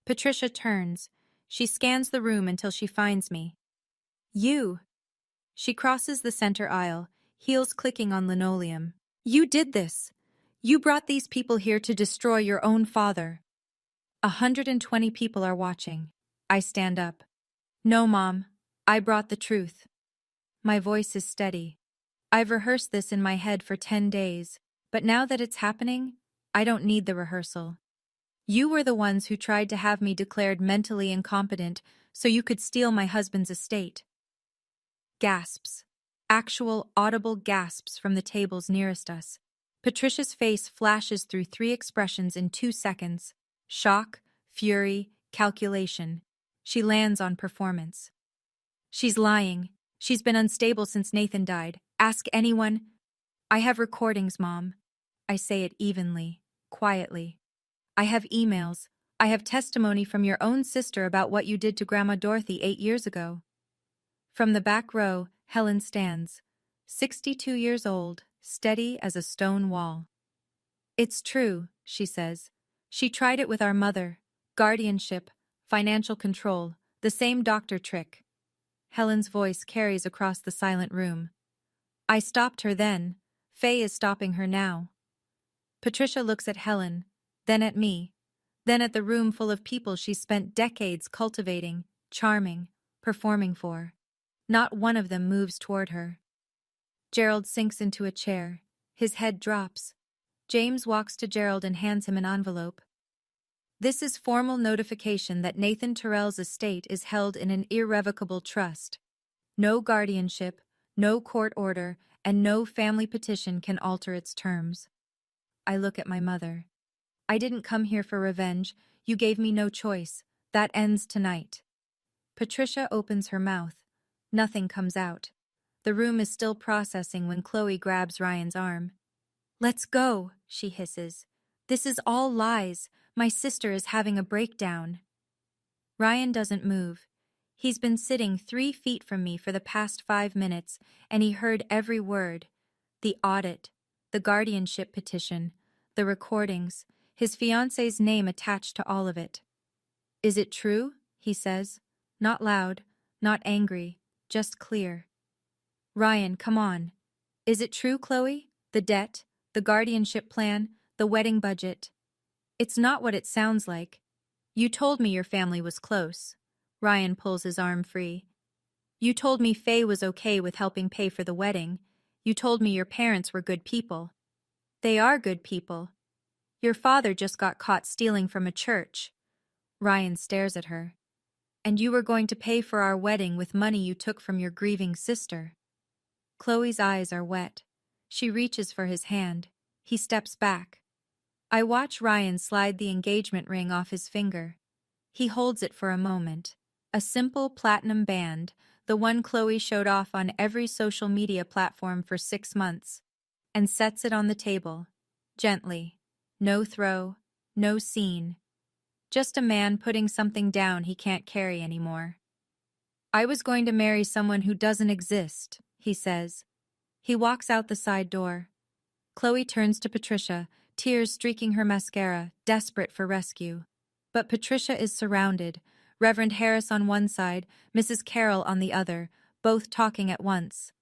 Patricia turns. She scans the room until she finds me. You. She crosses the center aisle, heels clicking on linoleum. You did this. You brought these people here to destroy your own father. 120 people are watching. I stand up. No, Mom. I brought the truth. My voice is steady. I've rehearsed this in my head for 10 days, but now that it's happening, I don't need the rehearsal. You were the ones who tried to have me declared mentally incompetent so you could steal my husband's estate. Gasps. Actual, audible gasps from the tables nearest us. Patricia's face flashes through 3 expressions in 2 seconds. Shock, fury, calculation. She lands on performance. She's lying. She's been unstable since Nathan died. Ask anyone. I have recordings, Mom. I say it evenly, quietly. I have emails. I have testimony from your own sister about what you did to Grandma Dorothy 8 years ago. From the back row, Helen stands, 62 years old, steady as a stone wall. "It's true," she says. "She tried it with our mother. Guardianship, financial control, the same doctor trick." Helen's voice carries across the silent room. "I stopped her then. Faye is stopping her now." Patricia looks at Helen, then at me, then at the room full of people she spent decades cultivating, charming, performing for. Not one of them moves toward her. Gerald sinks into a chair. His head drops. James walks to Gerald and hands him an envelope. "This is formal notification that Nathan Terrell's estate is held in an irrevocable trust. No guardianship, no court order, and no family petition can alter its terms." I look at my mother. "I didn't come here for revenge. You gave me no choice. That ends tonight." Patricia opens her mouth. Nothing comes out. The room is still processing when Chloe grabs Ryan's arm. "Let's go," she hisses. "This is all lies. My sister is having a breakdown." Ryan doesn't move. He's been sitting 3 feet from me for the past 5 minutes, and he heard every word. The audit, the guardianship petition, the recordings, his fiancée's name attached to all of it. "Is it true?" he says. Not loud, not angry, just clear. "Ryan, come on. Is it true, Chloe? The debt, the guardianship plan, the wedding budget." "It's not what it sounds like. You told me your family was close." Ryan pulls his arm free. "You told me Faye was okay with helping pay for the wedding. You told me your parents were good people." "They are good people. Your father just got caught stealing from a church." Ryan stares at her. "And you were going to pay for our wedding with money you took from your grieving sister." Chloe's eyes are wet. She reaches for his hand. He steps back. I watch Ryan slide the engagement ring off his finger. He holds it for a moment. A simple platinum band, the one Chloe showed off on every social media platform for 6 months, and sets it on the table, gently. No throw, no scene. Just a man putting something down he can't carry anymore. "I was going to marry someone who doesn't exist," he says. He walks out the side door. Chloe turns to Patricia, tears streaking her mascara, desperate for rescue. But Patricia is surrounded, Reverend Harris on one side, Mrs. Carroll on the other, both talking at once.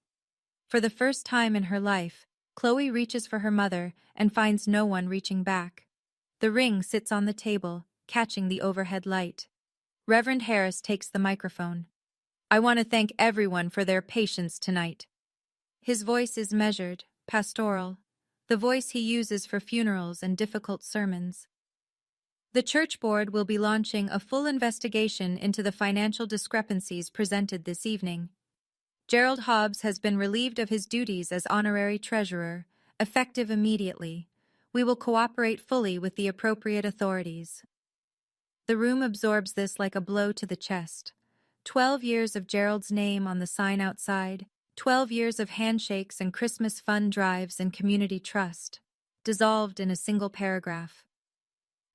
For the first time in her life, Chloe reaches for her mother and finds no one reaching back. The ring sits on the table, catching the overhead light. Reverend Harris takes the microphone. "I want to thank everyone for their patience tonight." His voice is measured, pastoral, the voice he uses for funerals and difficult sermons. "The church board will be launching a full investigation into the financial discrepancies presented this evening. Gerald Hobbs has been relieved of his duties as honorary treasurer, effective immediately. We will cooperate fully with the appropriate authorities." The room absorbs this like a blow to the chest. 12 years of Gerald's name on the sign outside, 12 years of handshakes and Christmas fund drives and community trust, dissolved in a single paragraph.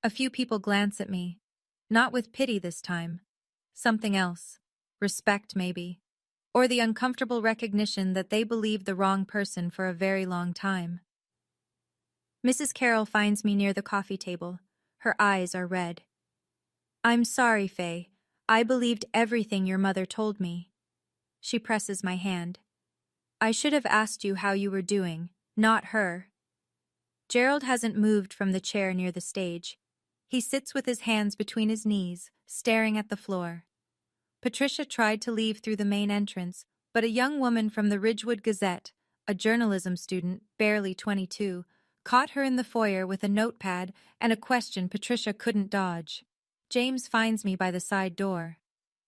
A few people glance at me, not with pity this time. Something else. Respect, maybe. Or the uncomfortable recognition that they believed the wrong person for a very long time. Mrs. Carroll finds me near the coffee table. Her eyes are red. "I'm sorry, Faye. I believed everything your mother told me." She presses my hand. "I should have asked you how you were doing, not her." Gerald hasn't moved from the chair near the stage. He sits with his hands between his knees, staring at the floor. Patricia tried to leave through the main entrance, but a young woman from the Ridgewood Gazette, a journalism student, barely 22, caught her in the foyer with a notepad and a question Patricia couldn't dodge. James finds me by the side door.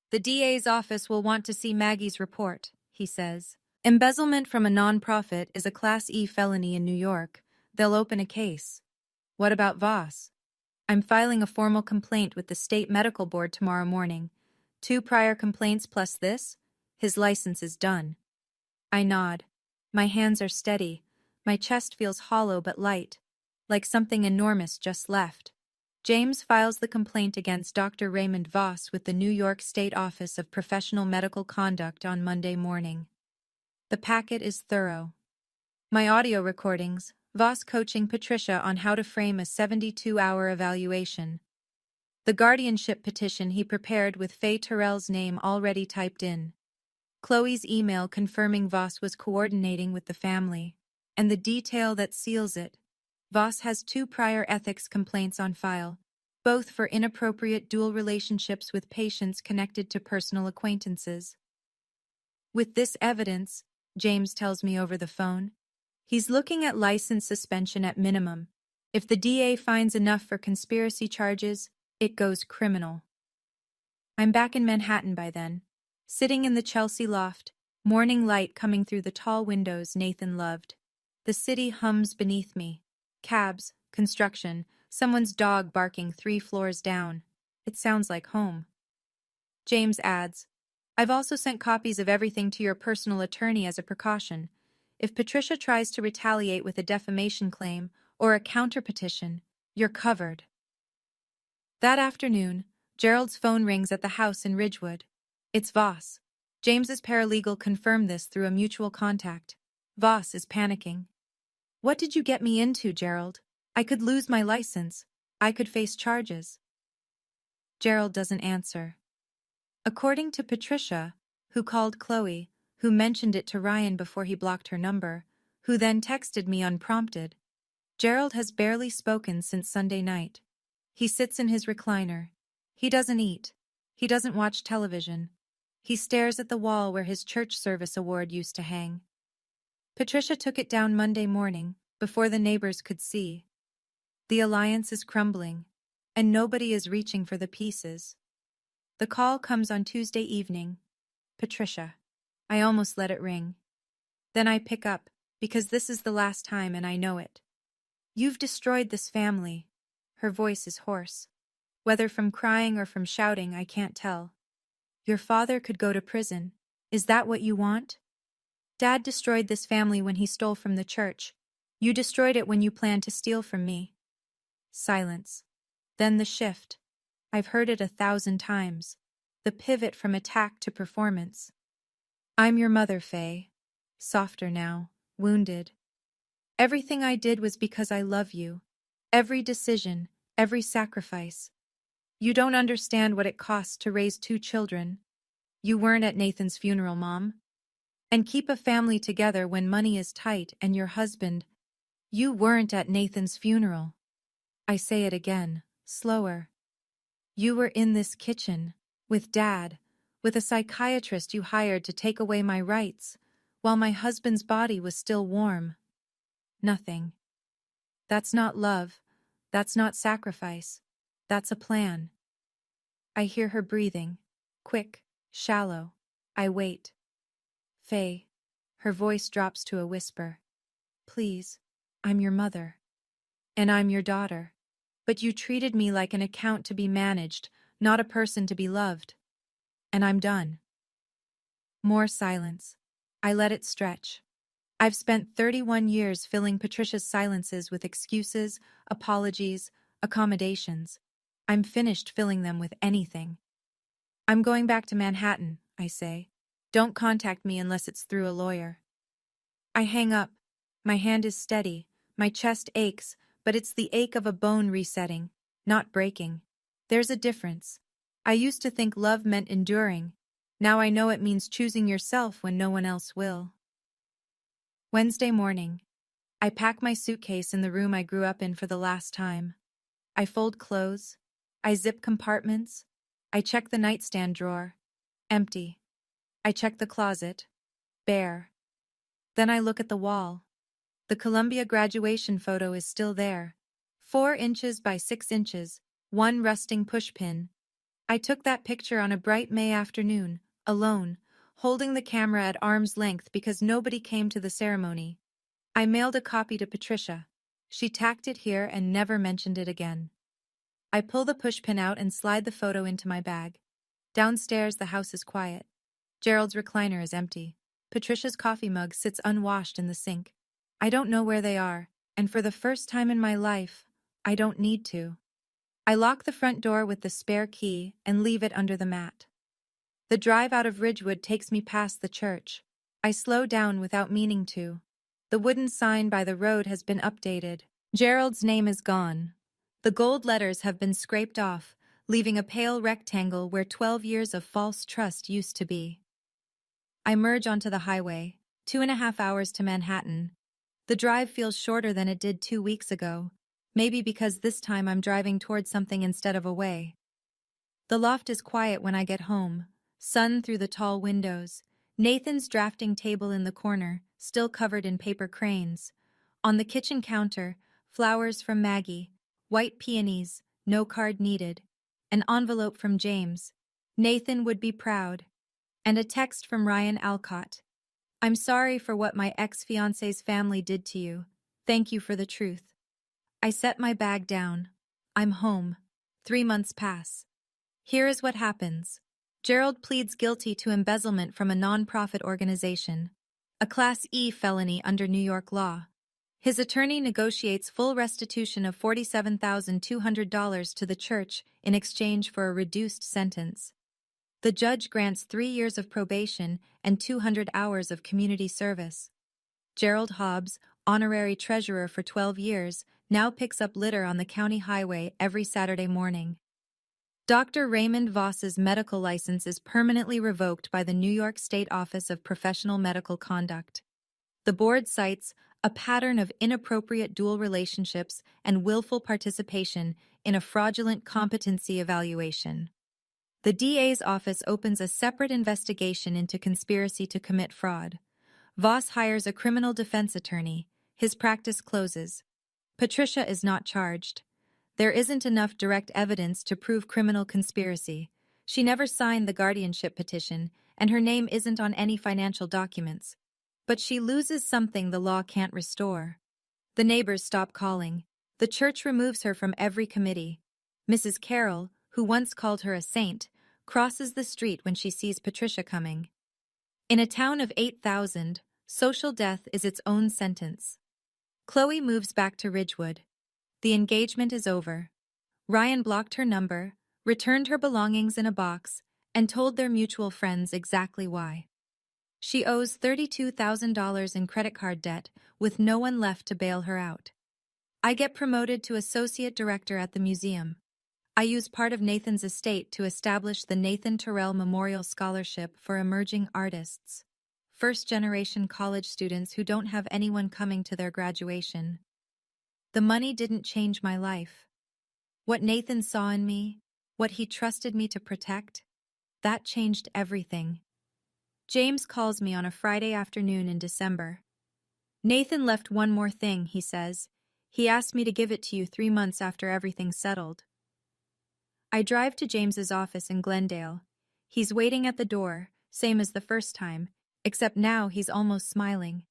"The DA's office will want to see Maggie's report," he says. "Embezzlement from a nonprofit is a Class E felony in New York. They'll open a case." "What about Voss?" "I'm filing a formal complaint with the state medical board tomorrow morning. 2 prior complaints plus this. His license is done." I nod. My hands are steady. My chest feels hollow but light, like something enormous just left. James files the complaint against Dr. Raymond Voss with the New York State Office of Professional Medical Conduct on Monday morning. The packet is thorough. My audio recordings, Voss coaching Patricia on how to frame a 72-hour evaluation. The guardianship petition he prepared with Faye Terrell's name already typed in. Chloe's email confirming Voss was coordinating with the family. And the detail that seals it. Voss has 2 prior ethics complaints on file, both for inappropriate dual relationships with patients connected to personal acquaintances. With this evidence, James tells me over the phone, he's looking at license suspension at minimum. If the DA finds enough for conspiracy charges, it goes criminal. I'm back in Manhattan by then, sitting in the Chelsea loft, morning light coming through the tall windows Nathan loved. The city hums beneath me. Cabs, construction, someone's dog barking 3 floors down. It sounds like home. James adds, I've also sent copies of everything to your personal attorney as a precaution. If Patricia tries to retaliate with a defamation claim or a counterpetition, you're covered. That afternoon, Gerald's phone rings at the house in Ridgewood. It's Voss. James's paralegal confirmed this through a mutual contact. Voss is panicking. What did you get me into, Gerald? I could lose my license. I could face charges. Gerald doesn't answer. According to Patricia, who called Chloe, who mentioned it to Ryan before he blocked her number, who then texted me unprompted, Gerald has barely spoken since Sunday night. He sits in his recliner. He doesn't eat. He doesn't watch television. He stares at the wall where his church service award used to hang. Patricia took it down Monday morning, before the neighbors could see. The alliance is crumbling, and nobody is reaching for the pieces. The call comes on Tuesday evening. Patricia. I almost let it ring. Then I pick up, because this is the last time and I know it. You've destroyed this family. Her voice is hoarse. Whether from crying or from shouting, I can't tell. Your father could go to prison. Is that what you want? Dad destroyed this family when he stole from the church. You destroyed it when you planned to steal from me. Silence. Then the shift. I've heard it 1,000 times. The pivot from attack to performance. I'm your mother, Faye. Softer now, wounded. Everything I did was because I love you. Every decision, every sacrifice. You don't understand what it costs to raise 2 children. You weren't at Nathan's funeral, Mom. And keep a family together when money is tight and your husband. You weren't at Nathan's funeral. I say it again, slower. You were in this kitchen, with Dad, with a psychiatrist you hired to take away my rights, while my husband's body was still warm. Nothing. That's not love. That's not sacrifice. That's a plan. I hear her breathing, quick, shallow. I wait. Faye. Her voice drops to a whisper. Please, I'm your mother. And I'm your daughter. But you treated me like an account to be managed, not a person to be loved. And I'm done. More silence. I let it stretch. I've spent 31 years filling Patricia's silences with excuses, apologies, accommodations. I'm finished filling them with anything. I'm going back to Manhattan, I say. Don't contact me unless it's through a lawyer. I hang up. My hand is steady. My chest aches, but it's the ache of a bone resetting, not breaking. There's a difference. I used to think love meant enduring. Now I know it means choosing yourself when no one else will. Wednesday morning. I pack my suitcase in the room I grew up in for the last time. I fold clothes. I zip compartments. I check the nightstand drawer. Empty. I check the closet. Bare. Then I look at the wall. The Columbia graduation photo is still there. 4 inches by 6 inches, 1 rusting pushpin. I took that picture on a bright May afternoon, alone, holding the camera at arm's length because nobody came to the ceremony. I mailed a copy to Patricia. She tacked it here and never mentioned it again. I pull the pushpin out and slide the photo into my bag. Downstairs, the house is quiet. Gerald's recliner is empty. Patricia's coffee mug sits unwashed in the sink. I don't know where they are, and for the first time in my life, I don't need to. I lock the front door with the spare key and leave it under the mat. The drive out of Ridgewood takes me past the church. I slow down without meaning to. The wooden sign by the road has been updated. Gerald's name is gone. The gold letters have been scraped off, leaving a pale rectangle where 12 years of false trust used to be. I merge onto the highway, 2.5 hours to Manhattan. The drive feels shorter than it did 2 weeks ago, maybe because this time I'm driving towards something instead of away. The loft is quiet when I get home, sun through the tall windows, Nathan's drafting table in the corner, still covered in paper cranes. On the kitchen counter, flowers from Maggie, white peonies, no card needed, an envelope from James. Nathan would be proud. And a text from Ryan Alcott. I'm sorry for what my ex-fiancé's family did to you. Thank you for the truth. I set my bag down. I'm home. 3 months pass. Here is what happens. Gerald pleads guilty to embezzlement from a non-profit organization, a Class E felony under New York law. His attorney negotiates full restitution of $47,200 to the church in exchange for a reduced sentence. The judge grants 3 years of probation and 200 hours of community service. Gerald Hobbs, honorary treasurer for 12 years, now picks up litter on the county highway every Saturday morning. Dr. Raymond Voss's medical license is permanently revoked by the New York State Office of Professional Medical Conduct. The board cites a pattern of inappropriate dual relationships and willful participation in a fraudulent competency evaluation. The DA's office opens a separate investigation into conspiracy to commit fraud. Voss hires a criminal defense attorney. His practice closes. Patricia is not charged. There isn't enough direct evidence to prove criminal conspiracy. She never signed the guardianship petition, and her name isn't on any financial documents. But she loses something the law can't restore. The neighbors stop calling. The church removes her from every committee. Mrs. Carroll, who once called her a saint, crosses the street when she sees Patricia coming. In a town of 8,000, social death is its own sentence. Chloe moves back to Ridgewood. The engagement is over. Ryan blocked her number, returned her belongings in a box, and told their mutual friends exactly why. She owes $32,000 in credit card debt, with no one left to bail her out. I get promoted to associate director at the museum. I use part of Nathan's estate to establish the Nathan Terrell Memorial Scholarship for emerging artists, first-generation college students who don't have anyone coming to their graduation. The money didn't change my life. What Nathan saw in me, what he trusted me to protect, that changed everything. James calls me on a Friday afternoon in December. Nathan left one more thing, he says. He asked me to give it to you 3 months after everything's settled. I drive to James's office in Glendale. He's waiting at the door, same as the first time, except now he's almost smiling.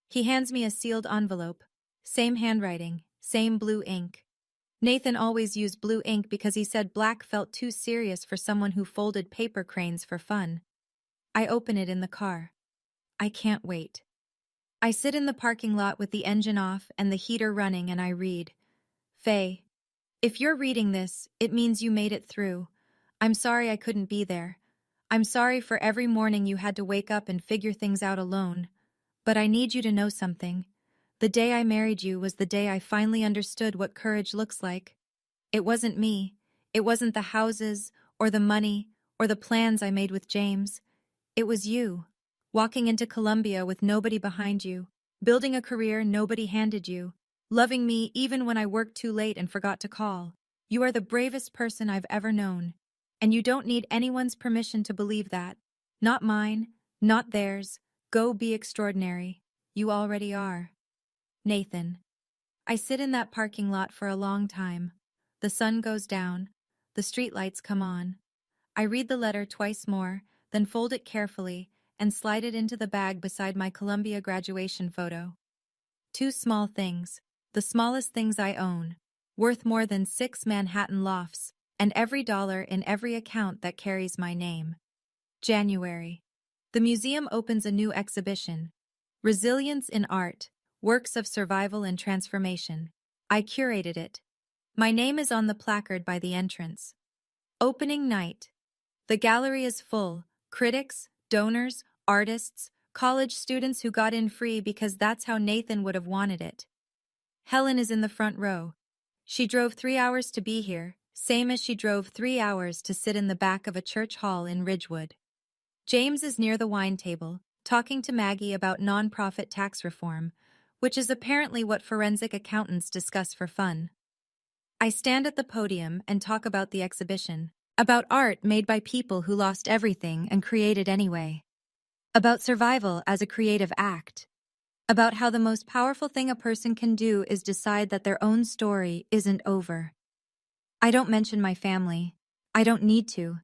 He hands me a sealed envelope. Same handwriting, same blue ink. Nathan always used blue ink because he said black felt too serious for someone who folded paper cranes for fun. I open it in the car. I can't wait. I sit in the parking lot with the engine off and the heater running and I read. Faye, if you're reading this, it means you made it through. I'm sorry I couldn't be there. I'm sorry for every morning you had to wake up and figure things out alone. But I need you to know something. The day I married you was the day I finally understood what courage looks like. It wasn't me. It wasn't the houses, or the money, or the plans I made with James. It was you, walking into Columbia with nobody behind you, building a career nobody handed you, loving me even when I worked too late and forgot to call. You are the bravest person I've ever known. And you don't need anyone's permission to believe that. Not mine, not theirs. Go be extraordinary. You already are. Nathan. I sit in that parking lot for a long time. The sun goes down. The streetlights come on. I read the letter twice more, then fold it carefully and slide it into the bag beside my Columbia graduation photo. 2 small things, the smallest things I own, worth more than 6 Manhattan lofts, and every dollar in every account that carries my name. January. The museum opens a new exhibition, Resilience in Art, Works of Survival and Transformation. I curated it. My name is on the placard by the entrance. Opening night. The gallery is full. Critics, donors, artists, college students who got in free because that's how Nathan would have wanted it. Helen is in the front row. She drove 3 hours to be here, same as she drove 3 hours to sit in the back of a church hall in Ridgewood. James is near the wine table, talking to Maggie about nonprofit tax reform, which is apparently what forensic accountants discuss for fun. I stand at the podium and talk about the exhibition, about art made by people who lost everything and created anyway, about survival as a creative act, about how the most powerful thing a person can do is decide that their own story isn't over. I don't mention my family. I don't need to.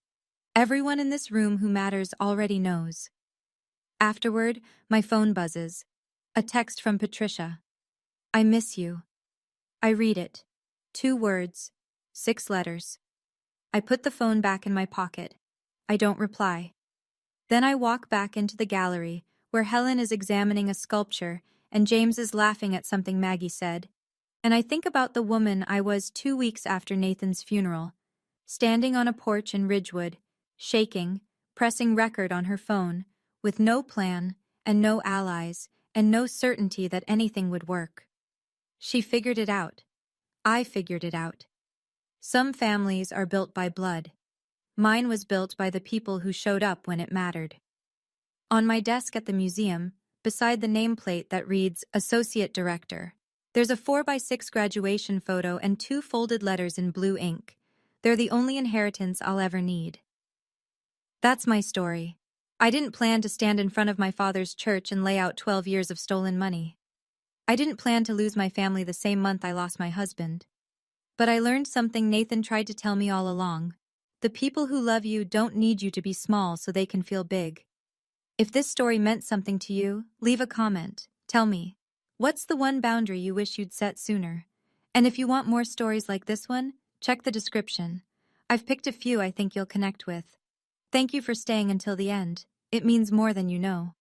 Everyone in this room who matters already knows. Afterward, my phone buzzes. A text from Patricia. I miss you. I read it. 2 words, 6 letters. I put the phone back in my pocket. I don't reply. Then I walk back into the gallery, where Helen is examining a sculpture and James is laughing at something Maggie said. And I think about the woman I was 2 weeks after Nathan's funeral, standing on a porch in Ridgewood, shaking, pressing record on her phone, with no plan and no allies and no certainty that anything would work. She figured it out. I figured it out. Some families are built by blood. Mine was built by the people who showed up when it mattered. On my desk at the museum, beside the nameplate that reads Associate Director, there's a 4x6 graduation photo and 2 folded letters in blue ink. They're the only inheritance I'll ever need. That's my story. I didn't plan to stand in front of my father's church and lay out 12 years of stolen money. I didn't plan to lose my family the same month I lost my husband. But I learned something Nathan tried to tell me all along. The people who love you don't need you to be small so they can feel big. If this story meant something to you, leave a comment. Tell me, what's the one boundary you wish you'd set sooner? And if you want more stories like this one, check the description. I've picked a few I think you'll connect with. Thank you for staying until the end. It means more than you know.